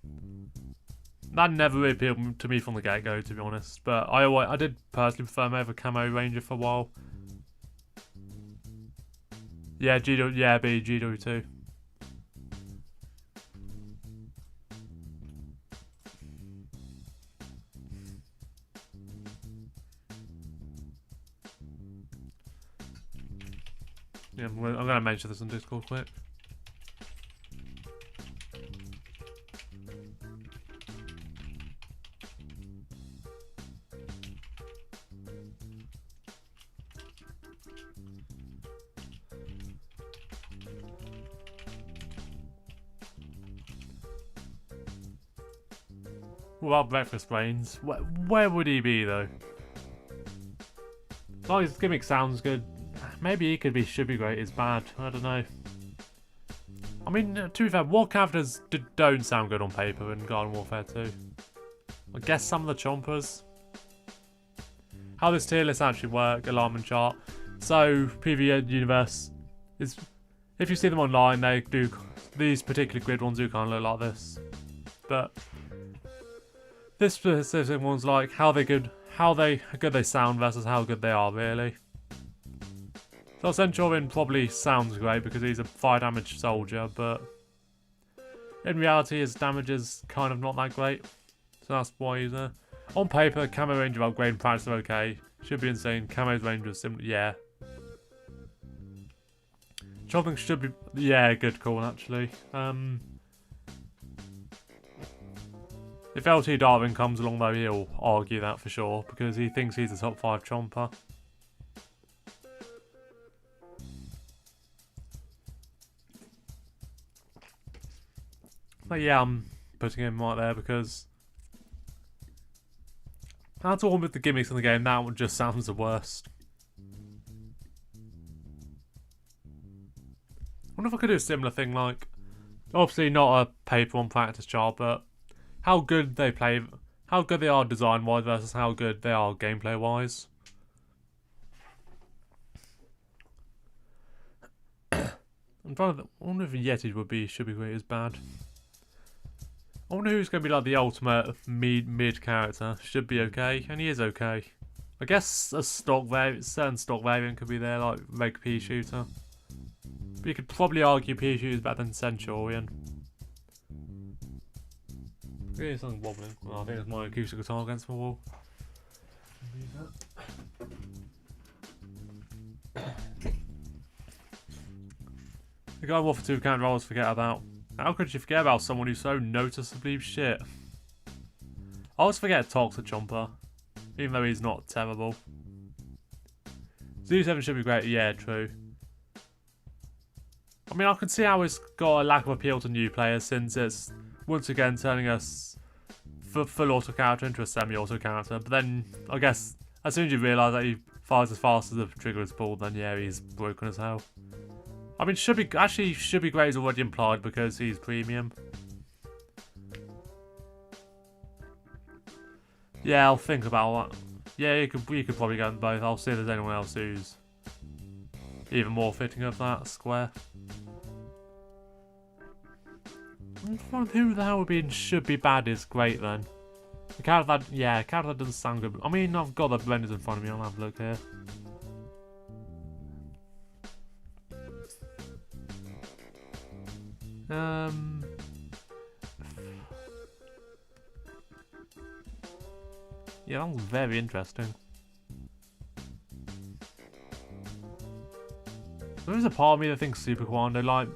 that never really appealed to me from the get-go, to be honest. But I did personally prefer him over Camo Ranger for a while. Yeah, GW2. Yeah, I'm going to mention this on Discord quick. Well, breakfast brains. Where would he be though? Oh, his gimmick sounds good. Maybe he should be great. It's bad. I don't know. I mean, to be fair, what characters don't sound good on paper in Garden Warfare 2? I guess some of the chompers. How this tier list actually work, alarm and chart. So, PvE Universe is, if you see them online, they do, these particular grid ones do kind of look like this. But this specific one's like how good they sound versus how good they are really. So Centurion probably sounds great because he's a fire damage soldier, but in reality his damage is kind of not that great. So that's why he's there. On paper, Camo Ranger upgrade and practice are okay. Should be insane. Camo's Ranger is similar, yeah. Chopping should be, yeah, good call actually. If LT Darwin comes along though, he'll argue that for sure because he thinks he's a top 5 chomper. But yeah, I'm putting him right there because out of all with the gimmicks in the game, that one just sounds the worst. I wonder if I could do a similar thing, like obviously not a paper on practice chart, but how good they play, how good they are design wise versus how good they are gameplay wise. I'm trying to. I wonder if Yeti should be great as bad. I wonder who's going to be like the ultimate mid character. Should be okay, and he is okay. I guess a certain stock variant could be there, like Reg Pea Shooter. But you could probably argue Pea Shooter is better than Centurion. Yeah, something wobbling. Oh, I think it's my acoustic guitar against my wall. The guy War for 2 can't always forget about. How could you forget about someone who's so noticeably shit? I always forget Toxic Chomper, even though he's not terrible. Z7 should be great, yeah, true. I mean, I can see how it's got a lack of appeal to new players since it's once again turning us full auto character into a semi-auto character. But then, I guess, as soon as you realise that he fires as fast as the trigger is pulled, then yeah, he's broken as hell. I mean, should be great is already implied because he's premium. Yeah, I'll think about that. Yeah, you could probably go in both. I'll see if there's anyone else who's even more fitting of that square. Who the hell would be in should be bad is great then. The character that, yeah, character that doesn't sound good. I mean, I've got the renders in front of me. I'll have a look here. Yeah, that was very interesting. There is a part of me that thinks Super Quando, like,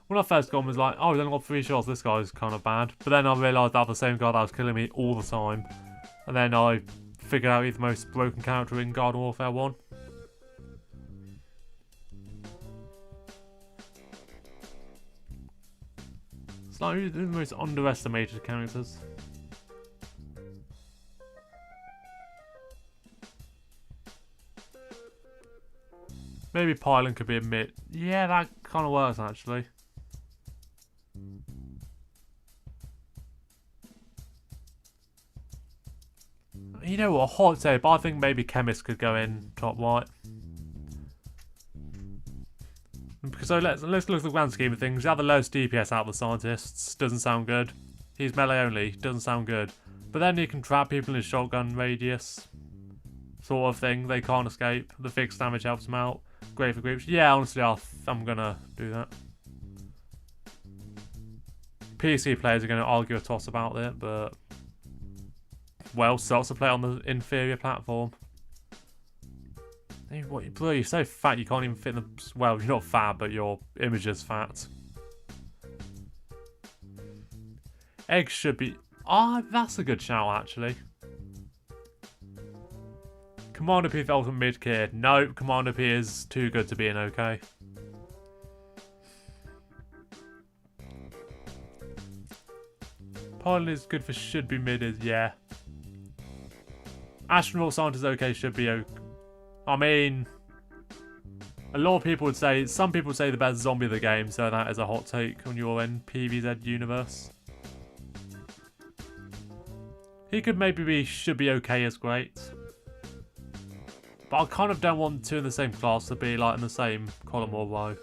when I first got him, was like, oh, he's only got 3 shots, this guy's kind of bad. But then I realised that was the same guy that was killing me all the time. And then I figured out he's the most broken character in Garden Warfare 1. It's like, who's the most underestimated characters? Maybe Pylon could be a mid. Yeah, that kind of works actually. You know what, hot take, but I think maybe Chemist could go in top right. So let's look at the grand scheme of things. You have the lowest DPS out of the scientists, doesn't sound good. He's melee only, doesn't sound good. But then he can trap people in his shotgun radius, sort of thing. They can't escape. The fixed damage helps them out. Great for groups. Yeah, honestly, I'm gonna do that. PC players are gonna argue a toss about it, but well, starts to play on the inferior platform. Hey, what, bro, you're so fat you can't even fit in the... Well, you're not fat, but your image is fat. Eggs should be... Ah, that's a good shout, actually. Commander P for ultimate mid kid. Nope, Commander P is too good to be in okay. Pylon is good for should be mid is, yeah. Astronaut Scientist okay, should be okay. I mean, a lot of people would say, some people would say the best zombie of the game, so that is a hot take on your end, PVZ universe. He could maybe be, should be okay as great. But I kind of don't want two in the same class to be like in the same column or row.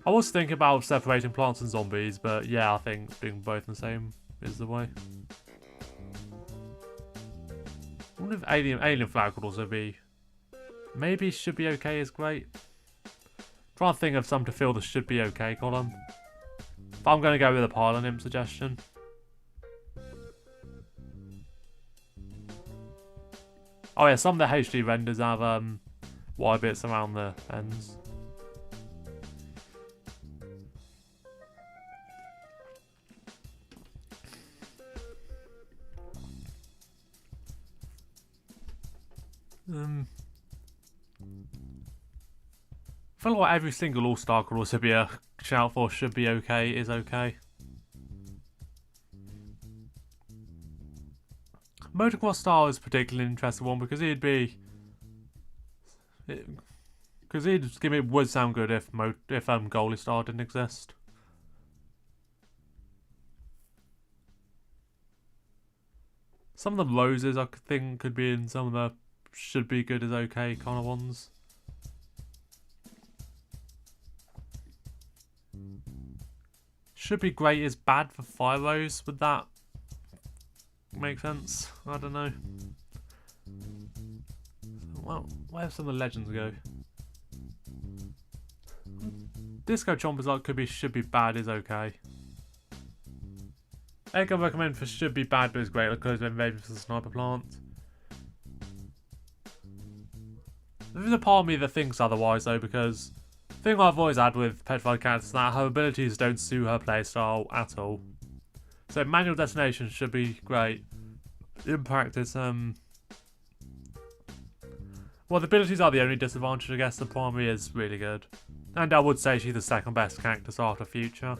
I was thinking about separating plants and zombies, but yeah, I think being both in the same is the way. I wonder if Alien Flag could also be... Maybe should be okay is great. Trying to think of some to fill the should be okay column. But I'm going to go with a Pylon Imp suggestion. Oh yeah, some of the HD renders have wide bits around the ends. I feel like every single All-Star could also be a shout for should be okay is okay. Motocross Star is a particularly interesting one because he'd be... Because he'd give it would sound good if Goalie Star didn't exist. Some of the roses I think could be in some of the should be good as okay kind of ones. Should be great is bad for Fire Rose. Would that make sense? I don't know. Well, where have some of the legends go? Disco Chompers like could be should be bad is okay. Egg I recommend for should be bad but is great because when ready for the sniper plant. There's a part of me that thinks otherwise though, because the thing I've always had with petrified characters is that her abilities don't suit her playstyle at all. So manual detonation should be great. In practice, well, the abilities are the only disadvantage, I guess. The primary is really good. And I would say she's the second best cactus after Future.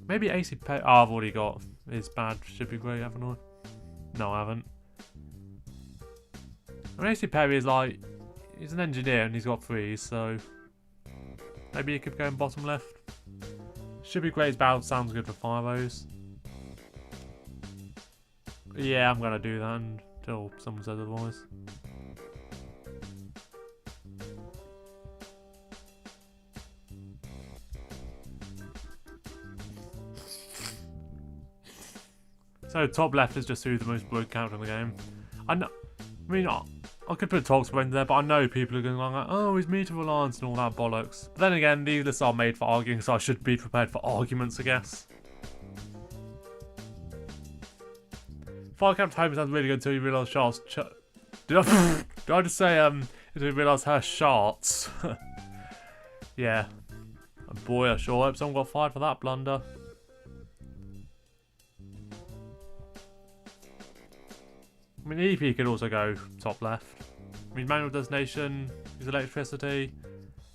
Maybe AC Perry. Oh, I've already got his badge. Should be great, haven't I? No, I haven't. I mean, AC Perry is like, he's an engineer and he's got 3s, so maybe he could go in bottom left. Should be great. His battle sounds good for 5-0s. Yeah, I'm gonna do that until someone says otherwise. So top left is just who's the most broke character in the game. I mean, I could put Toxic in there, but I know people are going to go like, oh, he's meter reliance and all that bollocks. But then again, these lists are made for arguing, so I should be prepared for arguments, I guess. Firecap's home sounds really good until you realise Charles. Did I just say until you realise her sharts? Yeah. And boy, I sure hope someone got fired for that blunder. I mean, EP could also go top left. I mean, manual destination, use electricity.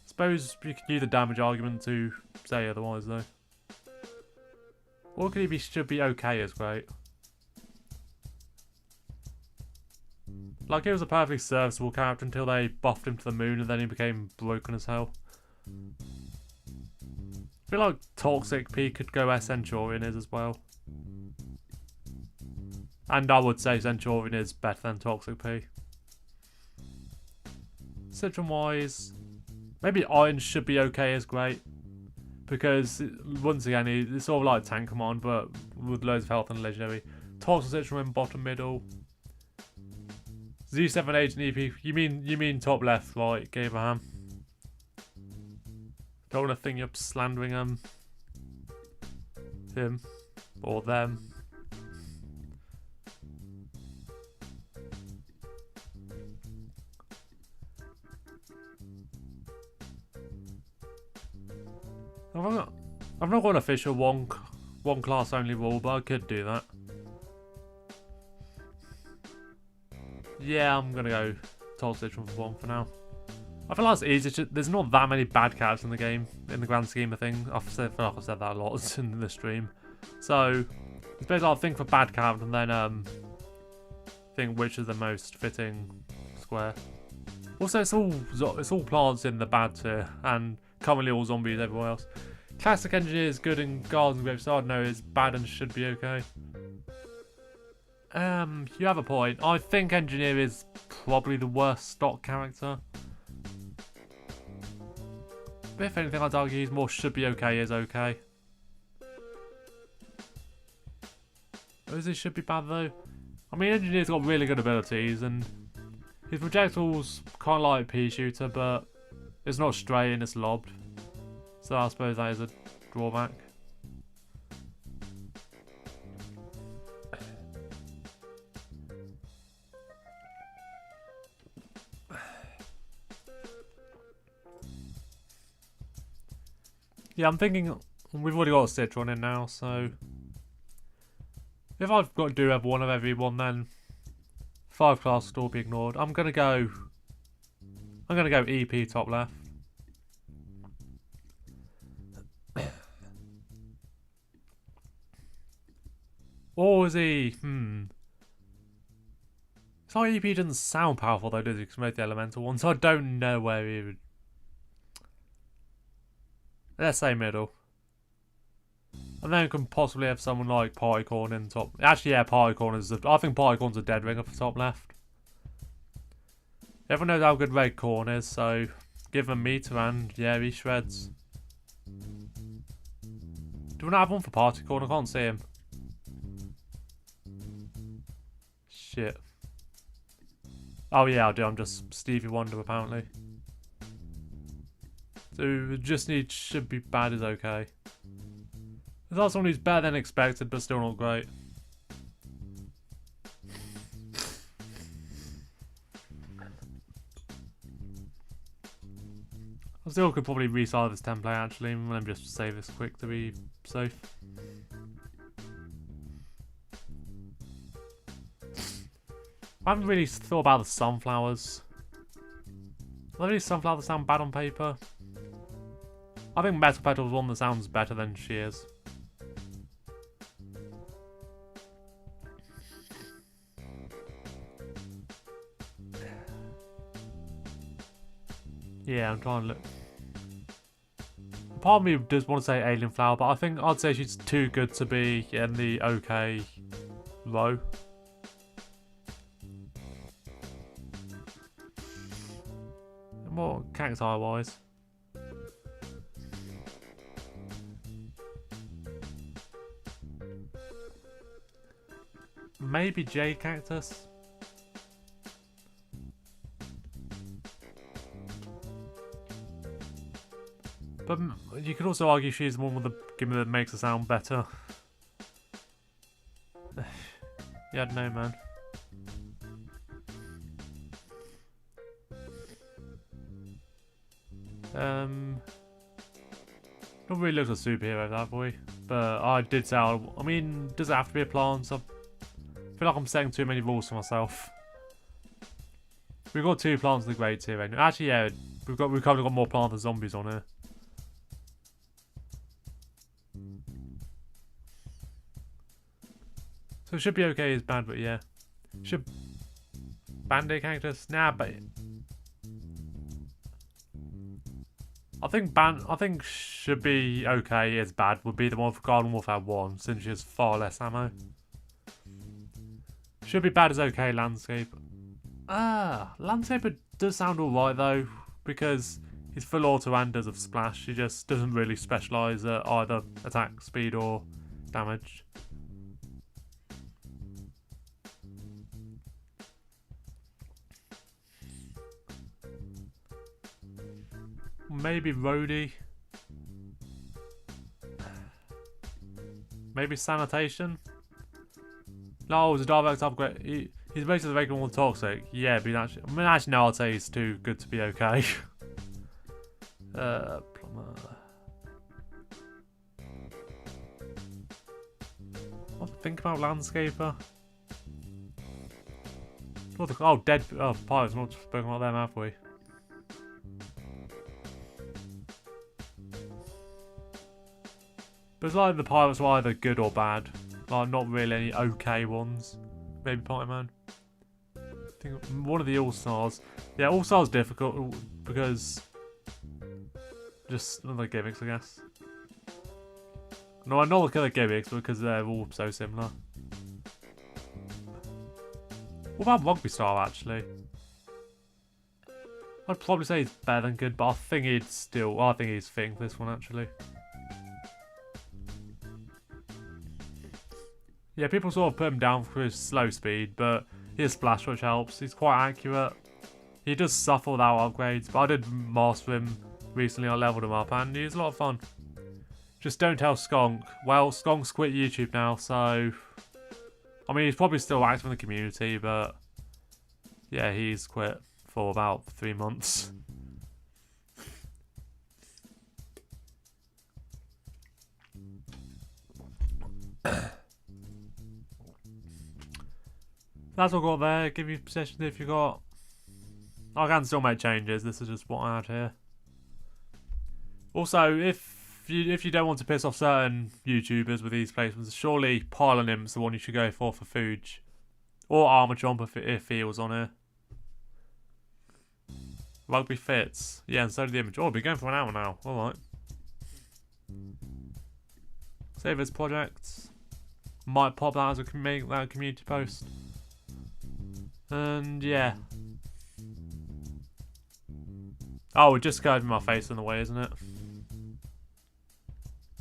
Suppose you could use the damage argument to say otherwise, though. Or could EP should be okay is great. Like, he was a perfectly serviceable character until they buffed him to the moon and then he became broken as hell. I feel like Toxic P could go as Centurion is as well. And I would say Centurion is better than Toxic P. Citron wise, maybe Iron should be okay is great. Because, once again, it's sort of like Tank Command, but with loads of health and legendary. Toxic Citron in bottom middle. Z7 Agent EP, you mean top left, right, Abraham? Don't want to think you're slandering him or them. I've not got an official one class only rule, but I could do that. Yeah, I'm gonna go Toxic for 1 for now. I feel like it's easy. There's not that many bad characters in the game, in the grand scheme of things. I feel like I've said that a lot in the stream. So, it's basically I'll think for bad character and then think which is the most fitting square. Also, it's all plants in the bad tier, and currently all zombies everywhere else. Classic Engineer is good in Guards and Graveside. No, it's bad and should be okay. You have a point. I think Engineer is probably the worst stock character. But if anything, I'd argue he's more should be okay is okay. Is he should be bad though? I mean, Engineer's got really good abilities and his projectile's kind of like a pea shooter, but it's not straight and it's lobbed. So I suppose that is a drawback. Yeah, I'm thinking we've already got a Citron in now, so if I've got to do one of every one, then 5 class will be ignored. I'm gonna go EP top left. Or is he? It's like EP doesn't sound powerful though, does he? Because most the elemental one, so I don't know where he would. Let's say middle. And then you can possibly have someone like Partycorn in top. Actually, yeah, Partycorn is. I think Partycorn's a dead ringer for top left. Everyone knows how good Red Corn is, so give him meter and yeah, he shreds. Do we not have one for Partycorn? I can't see him. Shit. Oh yeah, I do. I'm just Stevie Wonder apparently. So just need should be bad is okay. There's also someone who's better than expected, but still not great. I still could probably restyle this template actually. Let me just save this quick to be safe. I haven't really thought about the sunflowers. Are these sunflowers sound bad on paper? I think Metal Petal's one that sounds better than Shears. Yeah, I'm trying to look. Part of me does want to say Alien Flower, but I think I'd say she's too good to be in the okay row. More cacti wise. Maybe Jade Cactus. But you could also argue she's the one with the gimmick that makes the sound better. Yeah, I don't know, man. Not really looks like a superhero, that boy. But I did say, I mean, does it have to be a plant? I feel like I'm setting too many rules for myself. We've got 2 plants in the grades here, right? Actually, yeah, we've kind of got more plants than zombies on here. So it should be okay as bad, but yeah. Should Band-Aid Cactus? Nah, but I think should be okay as bad would be the one for Garden Warfare 1, since she has far less ammo. Should be bad as okay Landscape. Landscaper does sound alright though, because he's full auto and does a splash. He just doesn't really specialise at either attack speed or damage. Maybe Rhodey. Maybe Sanitation. No, it's a direct upgrade. He's basically the regular one with Toxic. Yeah, but actually, no, I'd say he's too good to be okay. Plumber. What to think about Landscaper? Dead. Oh, Pirates. Not spoken about them, have we? But it's like the Pirates were either good or bad. Like, not really any okay ones. Maybe Party Man. I think one of the All-Stars. Yeah, All-Stars difficult because just other gimmicks, I guess. No, I know the killer gimmicks because they're all so similar. What about Rugby Star, actually? I'd probably say he's better than good, but I think he's fitting for this one, actually. Yeah, people sort of put him down for his slow speed, but he has splash, which helps. He's quite accurate. He does suffer without upgrades, but I did master him recently. I leveled him up, and he's a lot of fun. Just don't tell Skunk. Well, Skunk's quit YouTube now, so I mean, he's probably still active in the community, but yeah, he's quit for about 3 months. That's all I've got there. Give you possessions if you got. I can still make changes. This is just what I had here. Also, if you don't want to piss off certain YouTubers with these placements, surely Pylonim's the one you should go for food, or Armor Chomp if he was on here. Rugby fits. Yeah, and so did the image. Oh, we'll be going for an hour now. All right. Save as projects. Might pop that as a community post. And yeah. Oh, it just curved my face in the way, isn't it?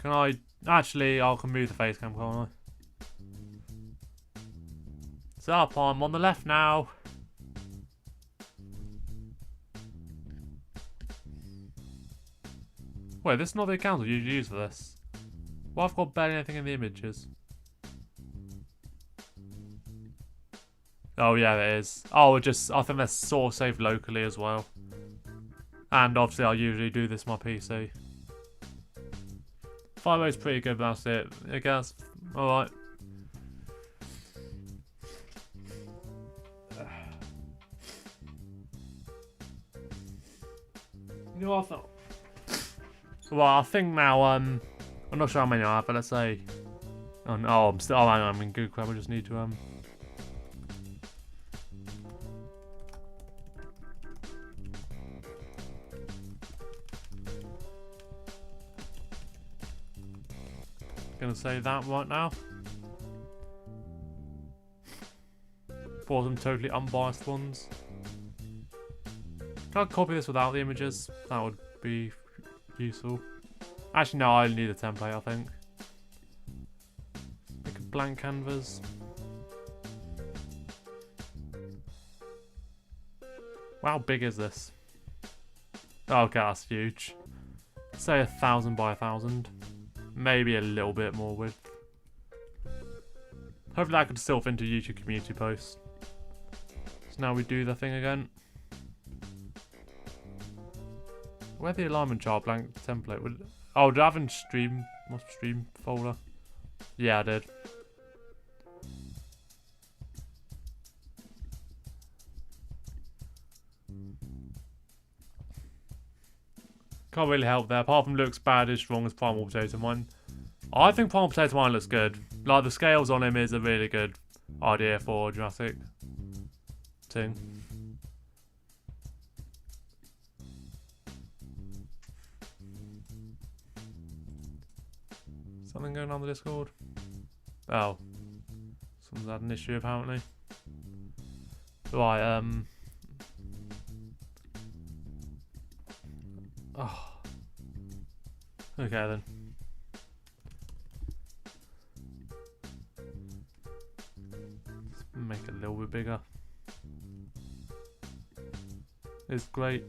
Can I... Actually, I can move the face cam, can't I? So up, I'm on the left now. Wait, this is not the account I usually use for this. Well, I've got barely anything in the images. Oh yeah, it is. Oh, I think they're sort of saved locally as well. And obviously I usually do this on my PC. 5.0's pretty good, but that's it, I guess. Alright. You know what I thought? Well, I think now, I'm not sure how many I have, but let's say... Oh, no, I'm in good crap, I just need to, Gonna say that right now. For some totally unbiased ones. Can I copy this without the images? That would be useful. Actually, no, I need a template, I think. Make a blank canvas. Wow, how big is this? Oh, okay, that's huge. Say 1,000 by 1,000. Maybe a little bit more width. Hopefully that could still fit into a YouTube community post. So now we do the thing again. Where's the alignment chart blank template? Oh, did I have in stream? What's stream folder? Yeah, I did. Can't really help there. Apart from looks bad as strong as Primal Potato Mine. I think Primal Potato Mine looks good. Like the scales on him is a really good idea for a dramatic thing. Something going on the Discord? Oh. Someone's had an issue apparently. Right, oh. Okay then. Let's make it a little bit bigger. It's great.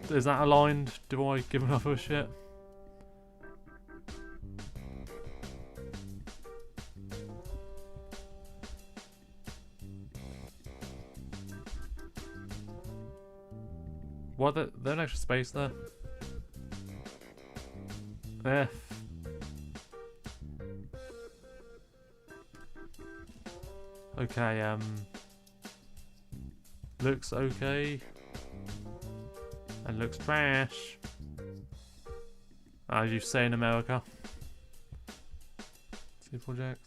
Is that aligned? Do I give enough of a shit? What? There's an extra space there. F. Okay. Looks okay. And looks trash. As you say in America. See project.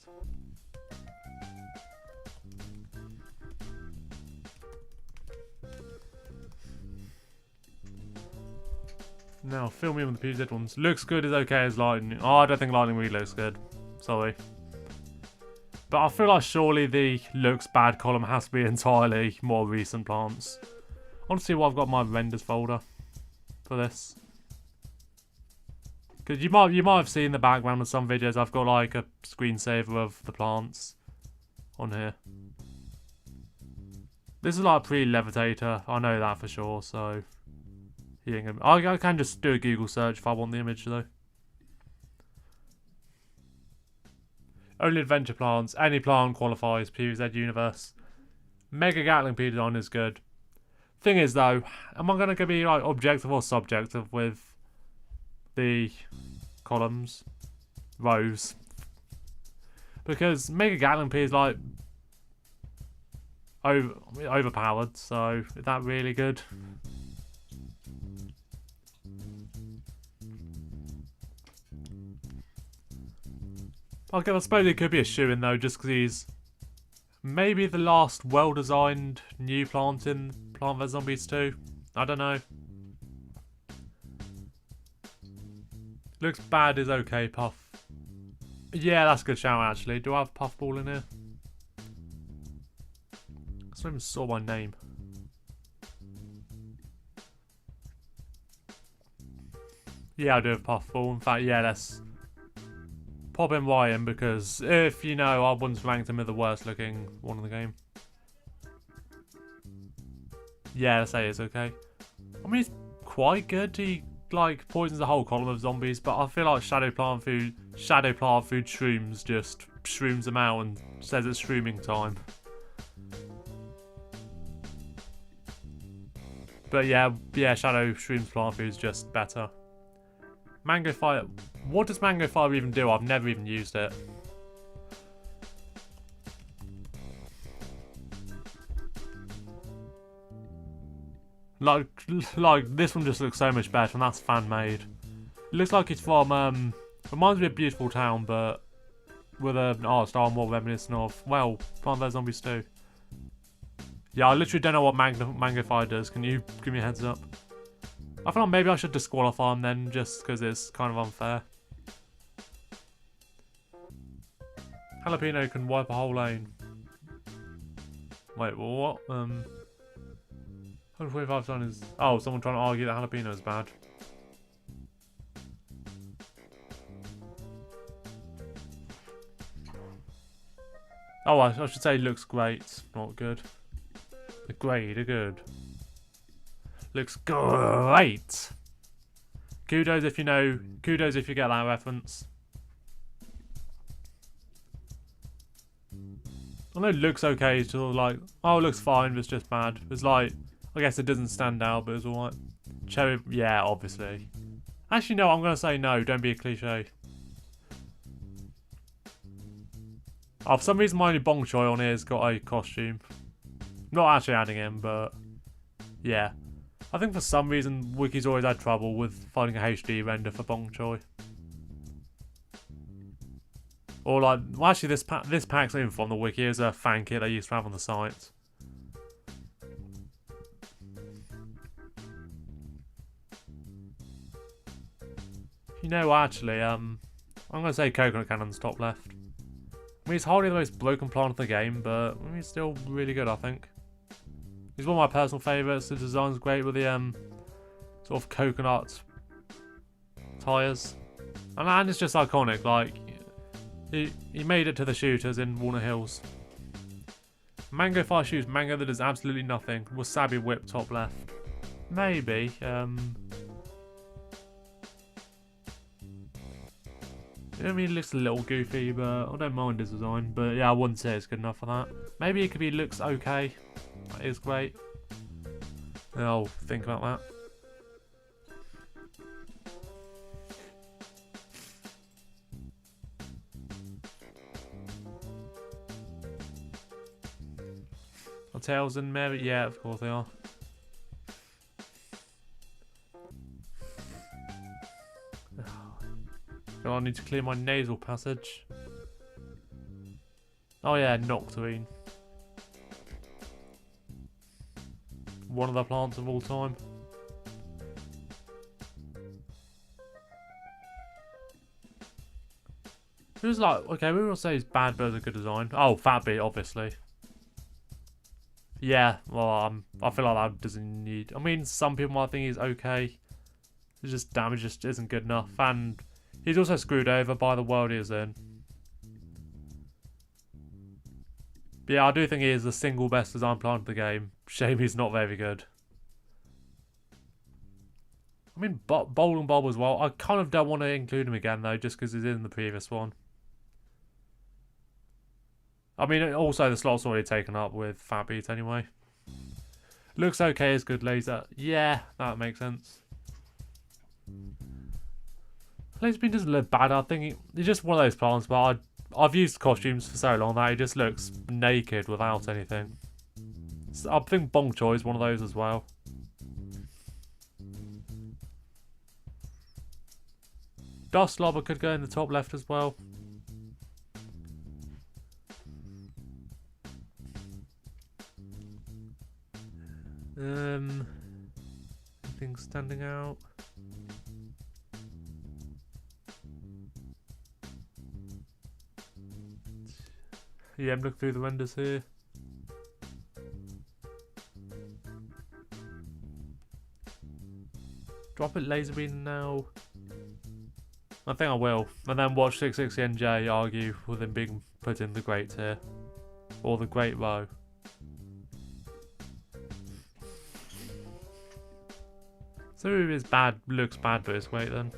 Now, fill me in with the PZ ones. Looks good is okay as lightning. Oh, I don't think lightning really looks good. Sorry. But I feel like surely the looks bad column has to be entirely more recent plants. I want to see what I've got in my renders folder for this. Because you might have seen in the background of some videos I've got like a screensaver of the plants on here. This is like a pre-levitator, I know that for sure, so he ain't gonna, I can just do a Google search if I want the image though. Only adventure plants, any plant qualifies, PVZ universe. Mega Gatling Pedodon is good. Thing is though, am I going to be like objective or subjective with the columns, rows? Because Mega Gatling P is like overpowered, so is that really good? Okay, I suppose it could be a shoo-in though, just because he's maybe the last well-designed new plant in Plant vs Zombies 2. I don't know. Looks bad is okay, Puff. Yeah, that's a good shout actually. Do I have Puffball in here? I don't even saw my name. Yeah, I do have Puffball. In fact, yeah, let's pop him right in because if you know, I once ranked him as the worst looking one in the game. Yeah, let's say it's okay. I mean, he's quite good. He like poisons the whole column of zombies, but I feel like Shadow Plant Food Shrooms just shrooms them out and says it's shrooming time. But yeah, Shadow Shrooms Plant Food is just better. Mango Fire. What does Mango Fire even do? I've never even used it. Like this one just looks so much better, and that's fan made. It looks like it's from reminds me of Beautiful Town, but with an art style more reminiscent of, well, Plant vs Zombies 2. Yeah, I literally don't know what Mango Fire does. Can you give me a heads up? I feel like maybe I should disqualify him then, just because it's kind of unfair. Jalapeno can wipe a whole lane. Wait, what? 145 ton is... Oh, someone trying to argue that jalapeno is bad. Oh, I should say looks great, not good. The grade are good. Looks great! Kudos if you know, kudos if you get that reference. I know it looks okay, it's sort of like, oh, it looks fine, but it's just bad. It's like, I guess it doesn't stand out, but it's alright. Cherry, yeah, obviously. Actually, no, I'm going to say no, don't be a cliche. Oh, for some reason, my only Bong Choy on here has got a costume. Not actually adding him, but yeah. I think for some reason, Wiki's always had trouble with finding a HD render for Bong Choy. Or like, well, actually, this pack's not even from the Wiki. It's a fan kit they used to have on the site. You know, actually, I'm gonna say Coconut Cannon's top left. I mean, he's hardly the most broken plant of the game, but I mean, he's still really good, I think. He's one of my personal favourites. The design's great with the sort of coconut tyres. And it's just iconic, like, he made it to the shooters in Walnut Hills. Mango Fire shoots Mango that does absolutely nothing. Wasabi Whip top left. Maybe, I mean, it looks a little goofy, but I don't mind his design. But yeah, I wouldn't say it's good enough for that. Maybe it could be looks okay. That is great. I'll think about that. Are Tails and Mary? Yeah, of course they are. Oh, I need to clear my nasal passage. Oh yeah, Nocturne. One of the plants of all time. Who's like, okay, we will say it's bad but it's a good design. Oh, Fat Beat, obviously. Yeah, well, I feel like that doesn't need... I mean, some people might think he's okay. It's just damage just isn't good enough. And he's also screwed over by the world he is in. But yeah, I do think he is the single best design plant of the game. Shame he's not very good. I mean, Bowling Bob as well. I kind of don't want to include him again, though, just because he's in the previous one. I mean, also the slot's already taken up with Fat Beat anyway. Looks okay as good laser. Yeah, that makes sense. Laser Beam doesn't look bad. I think he's just one of those plants, but I've used costumes for so long that he just looks naked without anything. So I think Bong Choy is one of those as well. Dust Lobber could go in the top left as well. Anything standing out? Yeah, I'm looking through the renders here. Drop it laser beam now. I think I will. And then watch 660NJ argue with him being put in the great tier. Or the great row. So it is bad, looks bad, but it's great then.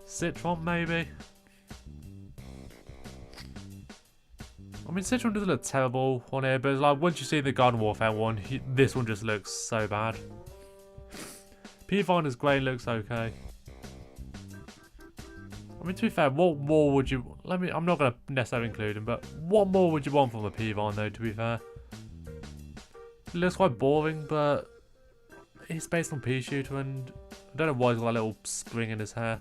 Citron maybe? I mean, Citron doesn't look terrible on here, but it's like once you see the Garden Warfare one, this one just looks so bad. P-Vine is grey, looks okay. I mean, to be fair, what more would you... I'm not going to necessarily include him, but what more would you want from the P-Vine, though, to be fair? looks quite boring, but it's based on pea shooter, and I don't know why he's got a little spring in his hair.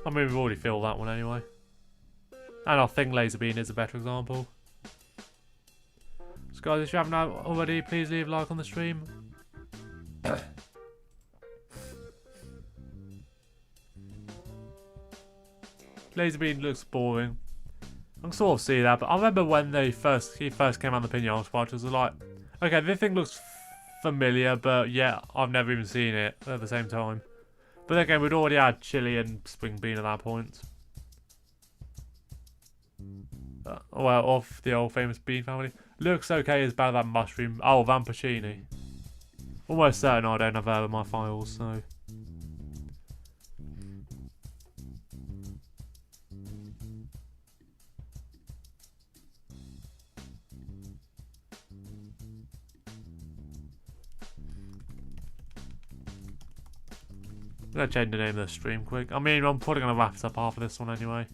I mean, we've already filled that one anyway. And I think Laser Bean is a better example. So guys, if you haven't already, please leave a like on the stream. Laser Bean looks boring. I can sort of see that, but I remember when he first came out of the Pinata Spot, it was like, okay, this thing looks familiar, but yeah, I've never even seen it at the same time. But then again, we'd already had Chili and Spring Bean at that point. Well, off the old famous Bean family. Looks okay as bad as that mushroom. Oh, Vampachini. Almost certain I don't have that in my files, so. I'm gonna change the name of the stream quick. I mean, I'm probably gonna wrap it up after this one anyway.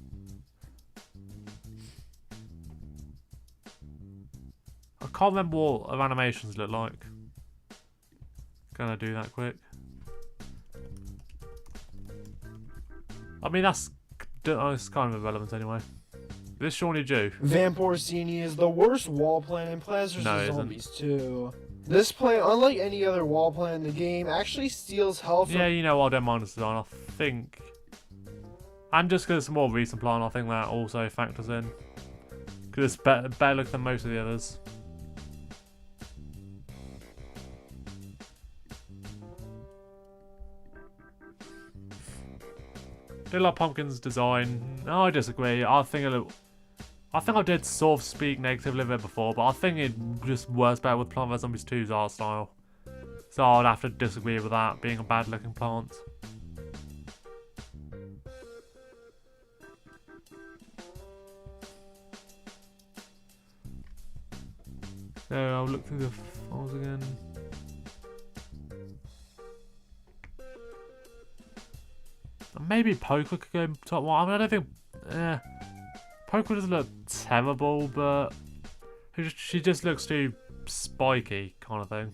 I can't remember what our animations look like. Gonna do that quick. I mean, it's kind of irrelevant anyway. Is this Shawnee Jew? Vamporsini is the worst wall plant in Plants vs. No, it isn't. Zombies 2. This plant, unlike any other wall plant in the game, actually steals health from... Yeah, you know what, I don't mind the design, I think. And just because it's a more recent plant, I think that also factors in. Because it's better look than most of the others. Do you like Pumpkin's design? No, I disagree. I think I did sort of speak negatively of it before, but I think it just works better with Plant vs Zombies 2's art style. So I'd have to disagree with that being a bad looking plant. So I'll look through the files again. Maybe Poker could go top one. I mean, I don't think... Poker doesn't look terrible, but... She just looks too spiky, kind of thing.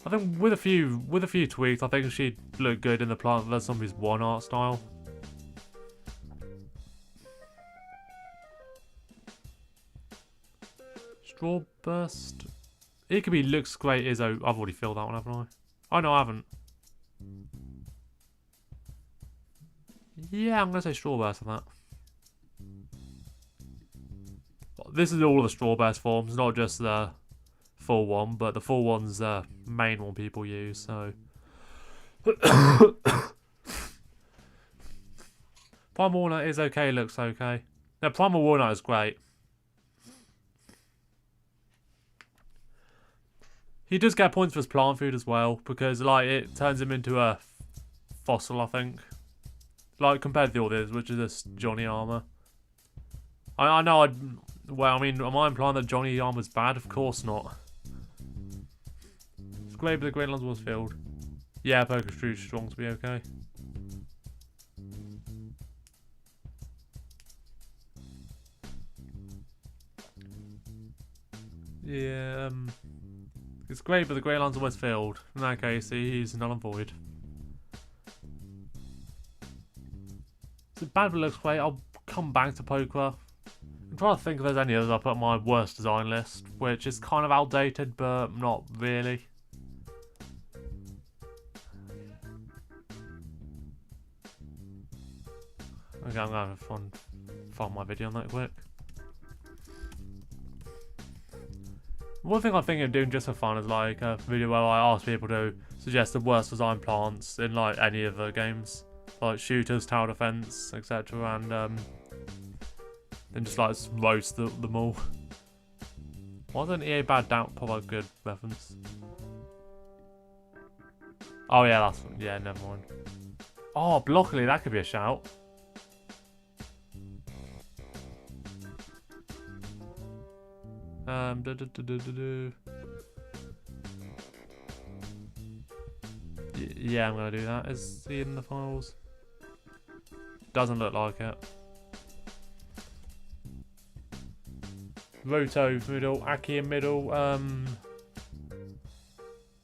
I think with a few tweaks, I think she'd look good in the Plant vs Zombies 1 art style. Strawburst. Ikoby looks great. I've already filled that one, haven't I? Oh no, I haven't. Yeah, I'm gonna say Strawburst on that. This is all of the Strawburst forms, not just the full one, but the full one's the main one people use, so. Primal Walnut is okay, looks okay. No, Primal Walnut is great. He does get points for his plant food as well, because like it turns him into a fossil, I think. Like compared to the others, which is this Johnny armor. I know well, I mean, am I implying that Johnny armor's bad? Of course not. It's great, but the Greenlands was filled. Yeah, Poker's too strong to be okay. Yeah, it's great, but the Greyland's almost filled. In that case, he's null and void. So bad, but looks great. I'll come back to Poker. I'm trying to think if there's any others I put on my worst design list, which is kind of outdated, but not really. Okay, I'm gonna find my video on that quick. One thing I'm thinking of doing just for fun is like a video where I ask people to suggest the worst design plants in like any of the games, like shooters, tower defense, etc., and then just like roast them all. Why isn't EA bad doubt pop a good reference? Oh yeah, never mind. Oh, Blockly, that could be a shout. Yeah, I'm gonna do that. Is he in the files? Doesn't look like it. Roto middle, Aki in middle.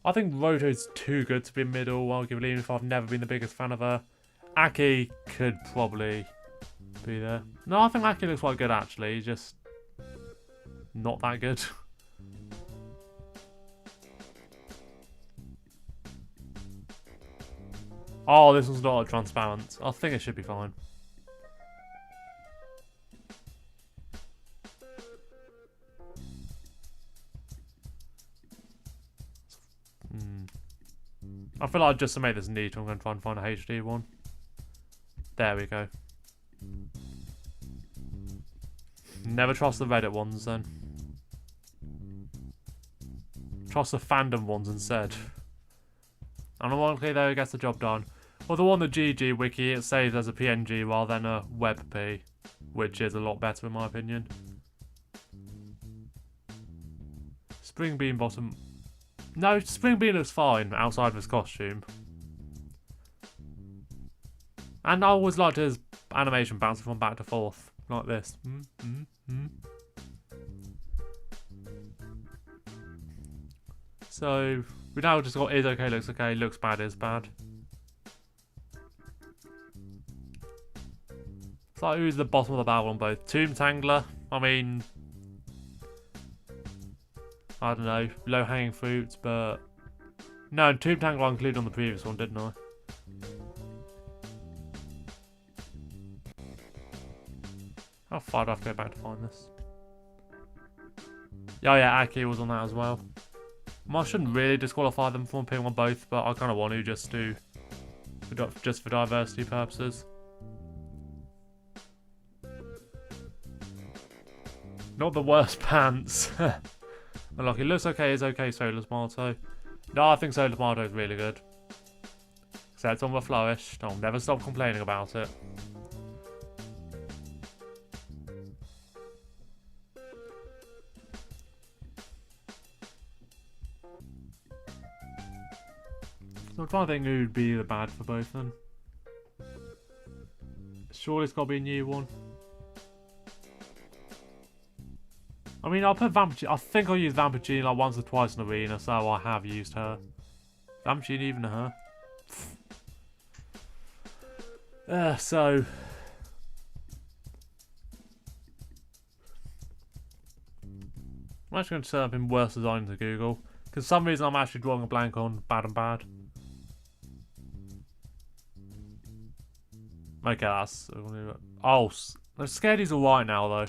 I think Roto's too good to be middle, arguably, even if I've never been the biggest fan of her. Aki could probably be there. No, I think Aki looks quite good actually, just not that good. Oh, this one's not transparent. I think it should be fine. I feel like just to make this neat, I'm going to try and find a HD one. There we go. Never trust the Reddit ones then. Trust the fandom ones instead. And ironically though, it gets the job done. Well, the one the GG wiki, it saves as a PNG rather than a WebP, which is a lot better in my opinion. Spring Bean bottom. No, Spring Bean looks fine outside of his costume. And I always liked his animation bouncing from back to forth, like this. So, we now just got is okay, looks bad, is bad. So, who's the bottom of the barrel on both? Tomb Tangler, I mean... I don't know, low-hanging fruits, but... No, Tomb Tangler I included on the previous one, didn't I? How far do I have to go back to find this? Oh yeah, Aki was on that as well. I shouldn't really disqualify them from appearing on both, but I kind of want to just for diversity purposes. Not the worst pants. Look, it looks okay, it's okay, Solar Tomato. No, I think Solar Tomato is really good. Except on the flourish. I'll never stop complaining about it. So I'm trying to think who would be the bad for both of them. Surely it's got to be a new one. I mean, I'll put Vampirine. I think I'll use Vampirine like once or twice in Arena, so I have used her. Vampirine even her. So... I'm actually going to type in worst design into Google. Because for some reason I'm actually drawing a blank on bad and bad. Okay, that's... Oh, the Scaredy's alright now though.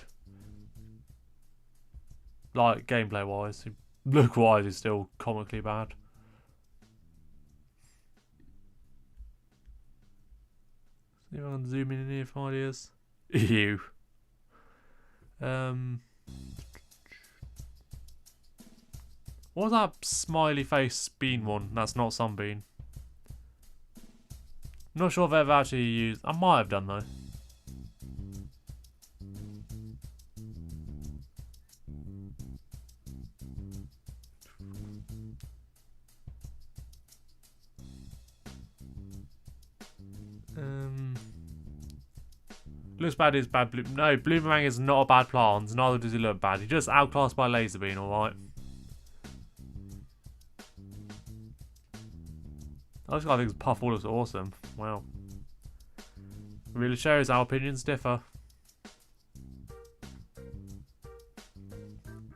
Like, gameplay wise. Look wise, he's still comically bad. See if I can zoom in here for ideas. Ew. What was that smiley face bean one? That's not Sunbean. I'm not sure if I've ever actually used... I might have done though. Looks bad is bad. No, Bloomerang is not a bad plant. Neither does he look bad. He just outclassed by Laser Bean, alright. This guy thinks Puffball looks awesome. Wow. Really shows our opinions differ.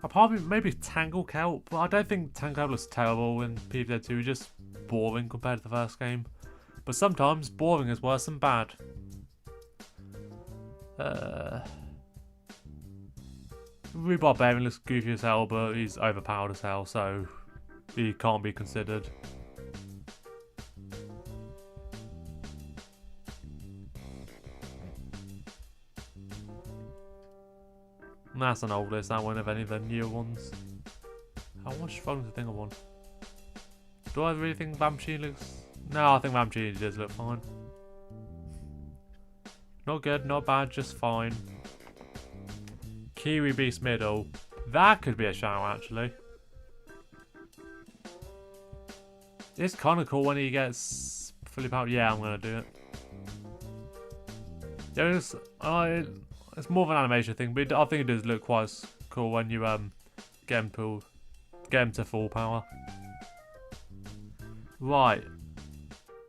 Apart from maybe Tangle Kelp, but I don't think Tangle Kelp looks terrible in PvZ 2. Just boring compared to the first game. But sometimes boring is worse than bad. Barbarian looks goofy as hell, but he's overpowered as hell, so he can't be considered. That's an old list, that one, of any of the newer ones. How much fun to think of one? Do I really think Vampirine looks... No, I think Vampirine does look fine. Not good, not bad, just fine. Kiwi Beast middle. That could be a shout, actually. It's kind of cool when he gets fully powered. Yeah, I'm going to do it. Yeah, it's more of an animation thing, but I think it does look quite cool when you get him to full power. Right.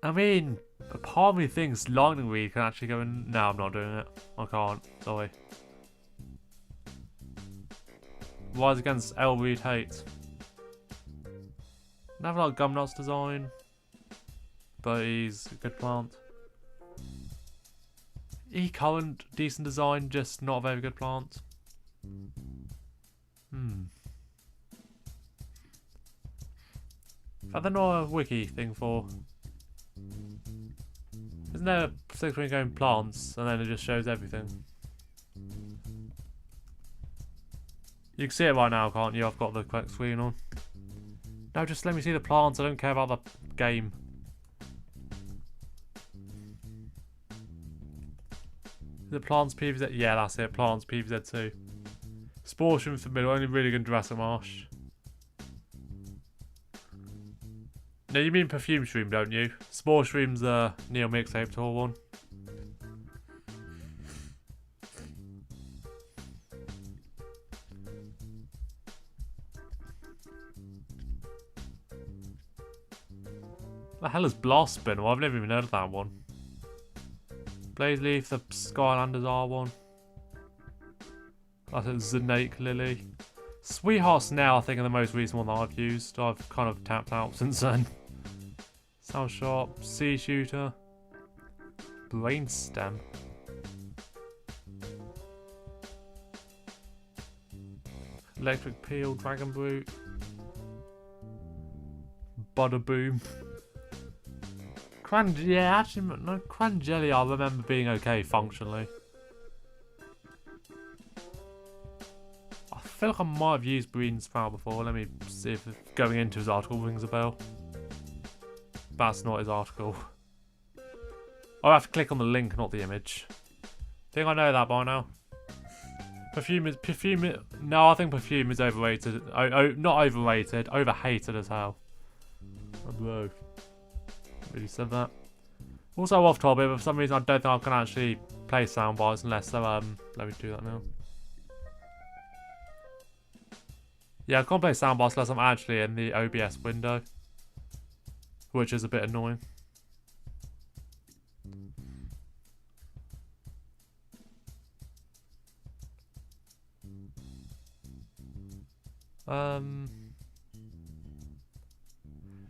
I mean, a part of me thinks lightning weed can actually go in. No, I'm not doing it. I can't. Sorry. Rise against Elreed hate. Never like Gumnut's design, but he's a good plant. E-current, decent design, just not a very good plant. Are there not a wiki thing for? Isn't there a thing when you go in plants and then it just shows everything? You can see it right now, can't you? I've got the correct screen on. No, just let me see the plants. I don't care about the game. The plants PVZ? Yeah, that's it. Plants PVZ2. Spore Shroom for middle. Only really good in Jurassic Marsh. No, you mean Perfume Shroom, don't you? Spore Shroom's the Neo Mixtape Tour one. The hell is Blast Spinner? I've never even heard of that one. Blaze Leaf, the Skylanders R1. That's a Zanake Lily. Sweetheart Snail, I think, are the most recent one that I've used. I've kind of tapped out since then. Sound Sharp, Sea Shooter, Brainstem. Electric Peel, Dragon Brute, Butterboom. Yeah, actually, no, Cranjelly I remember being okay functionally. I feel like I might have used Green Sprout before. Let me see if going into his article rings a bell. That's not his article. I'll have to click on the link, not the image. I think I know that by now. No, I think Perfume is overrated. Not overrated, overhated as hell. Oh, bro. Really said that. Also off topic, but for some reason I don't think I can actually play soundbars unless they're let me do that now. Yeah, I can't play soundbars unless I'm actually in the OBS window, which is a bit annoying.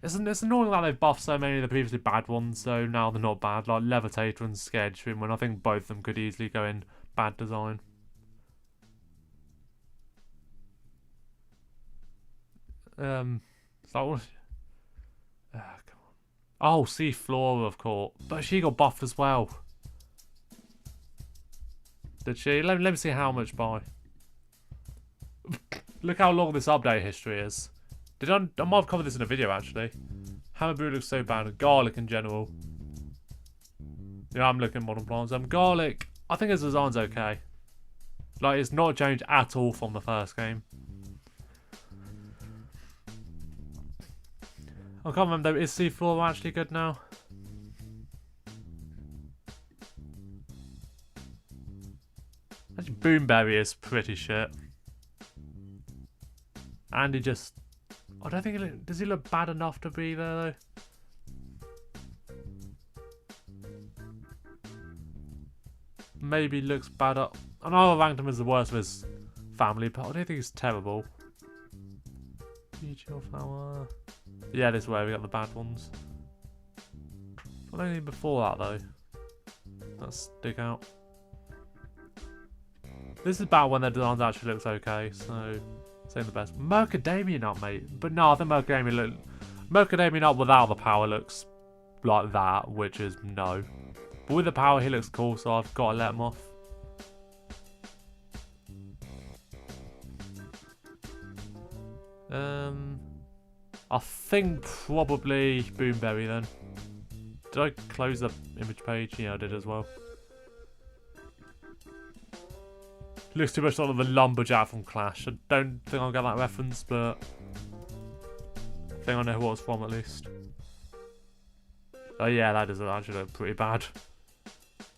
It's annoying that they've buffed so many of the previously bad ones, so now they're not bad, like Levitator and Scared Shroom, when I think both of them could easily go in bad design. Come on. Oh, Seaflora, of course. But she got buffed as well. Did she? Let me see how much by. Look how long this update history is. I might have covered this in a video actually. Hammerbrew looks so bad. Garlic in general. Yeah, I'm looking at modern plants. Garlic, I think his design's okay. Like, it's not changed at all from the first game. I can't remember though, is Seaflora actually good now? Actually, Boomberry is pretty shit. And he just... I don't think does he look bad enough to be there though? Maybe looks bad up. I know I ranked him as the worst of his family, but I don't think he's terrible. Flower. Yeah, this is where we got the bad ones. I don't think before that though. Let's dig out. This is about when their designs actually looks okay, so saying the best. Mercadamian Nut, mate. But no, I think Mercadamian Nut without the power looks like that, which is no. But with the power, he looks cool, so I've got to let him off. I think probably Boomberry then. Did I close the image page? Yeah, I did as well. Looks too much like the lumberjack from Clash. I don't think I'll get that reference, but I think I know what it's from at least. Oh yeah, that does actually look pretty bad.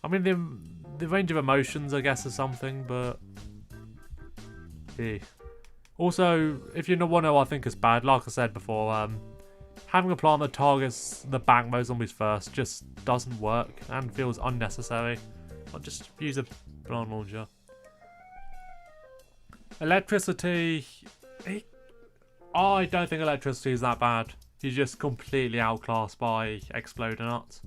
I mean, the range of emotions, I guess, is something, but Also, if you don't want to know what I think is bad, like I said before, having a plant that targets the back mode zombies first just doesn't work and feels unnecessary. I'll just use a plant launcher. Electricity. I don't think electricity is that bad. You're just completely outclassed by exploding nuts.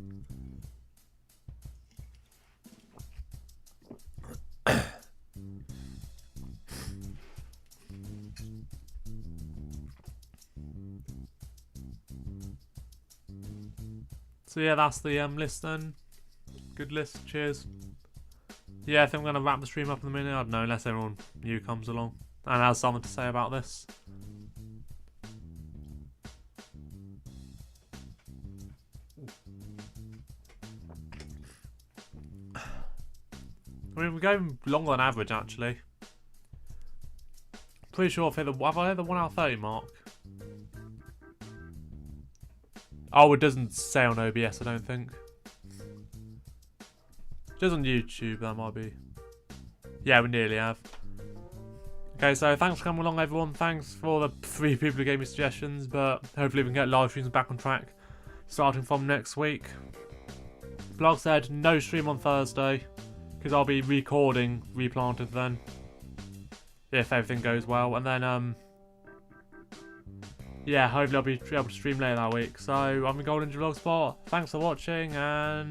So yeah, that's the list then. Good list, cheers. Yeah, I think I'm going to wrap the stream up in a minute. I don't know, unless everyone new comes along and has something to say about this. I mean, we're going longer than average, actually. Pretty sure have I hit the 1 hour 30 mark? Oh, it doesn't say on OBS, I don't think. Just on YouTube, that might be. Yeah, we nearly have. Okay, so thanks for coming along, everyone. Thanks for the 3 people who gave me suggestions, but hopefully we can get live streams back on track starting from next week. Vlog said no stream on Thursday because I'll be recording Replanted then, if everything goes well, and then yeah, hopefully I'll be able to stream later that week. So I'm the Golden Vlog Spot. Thanks for watching, and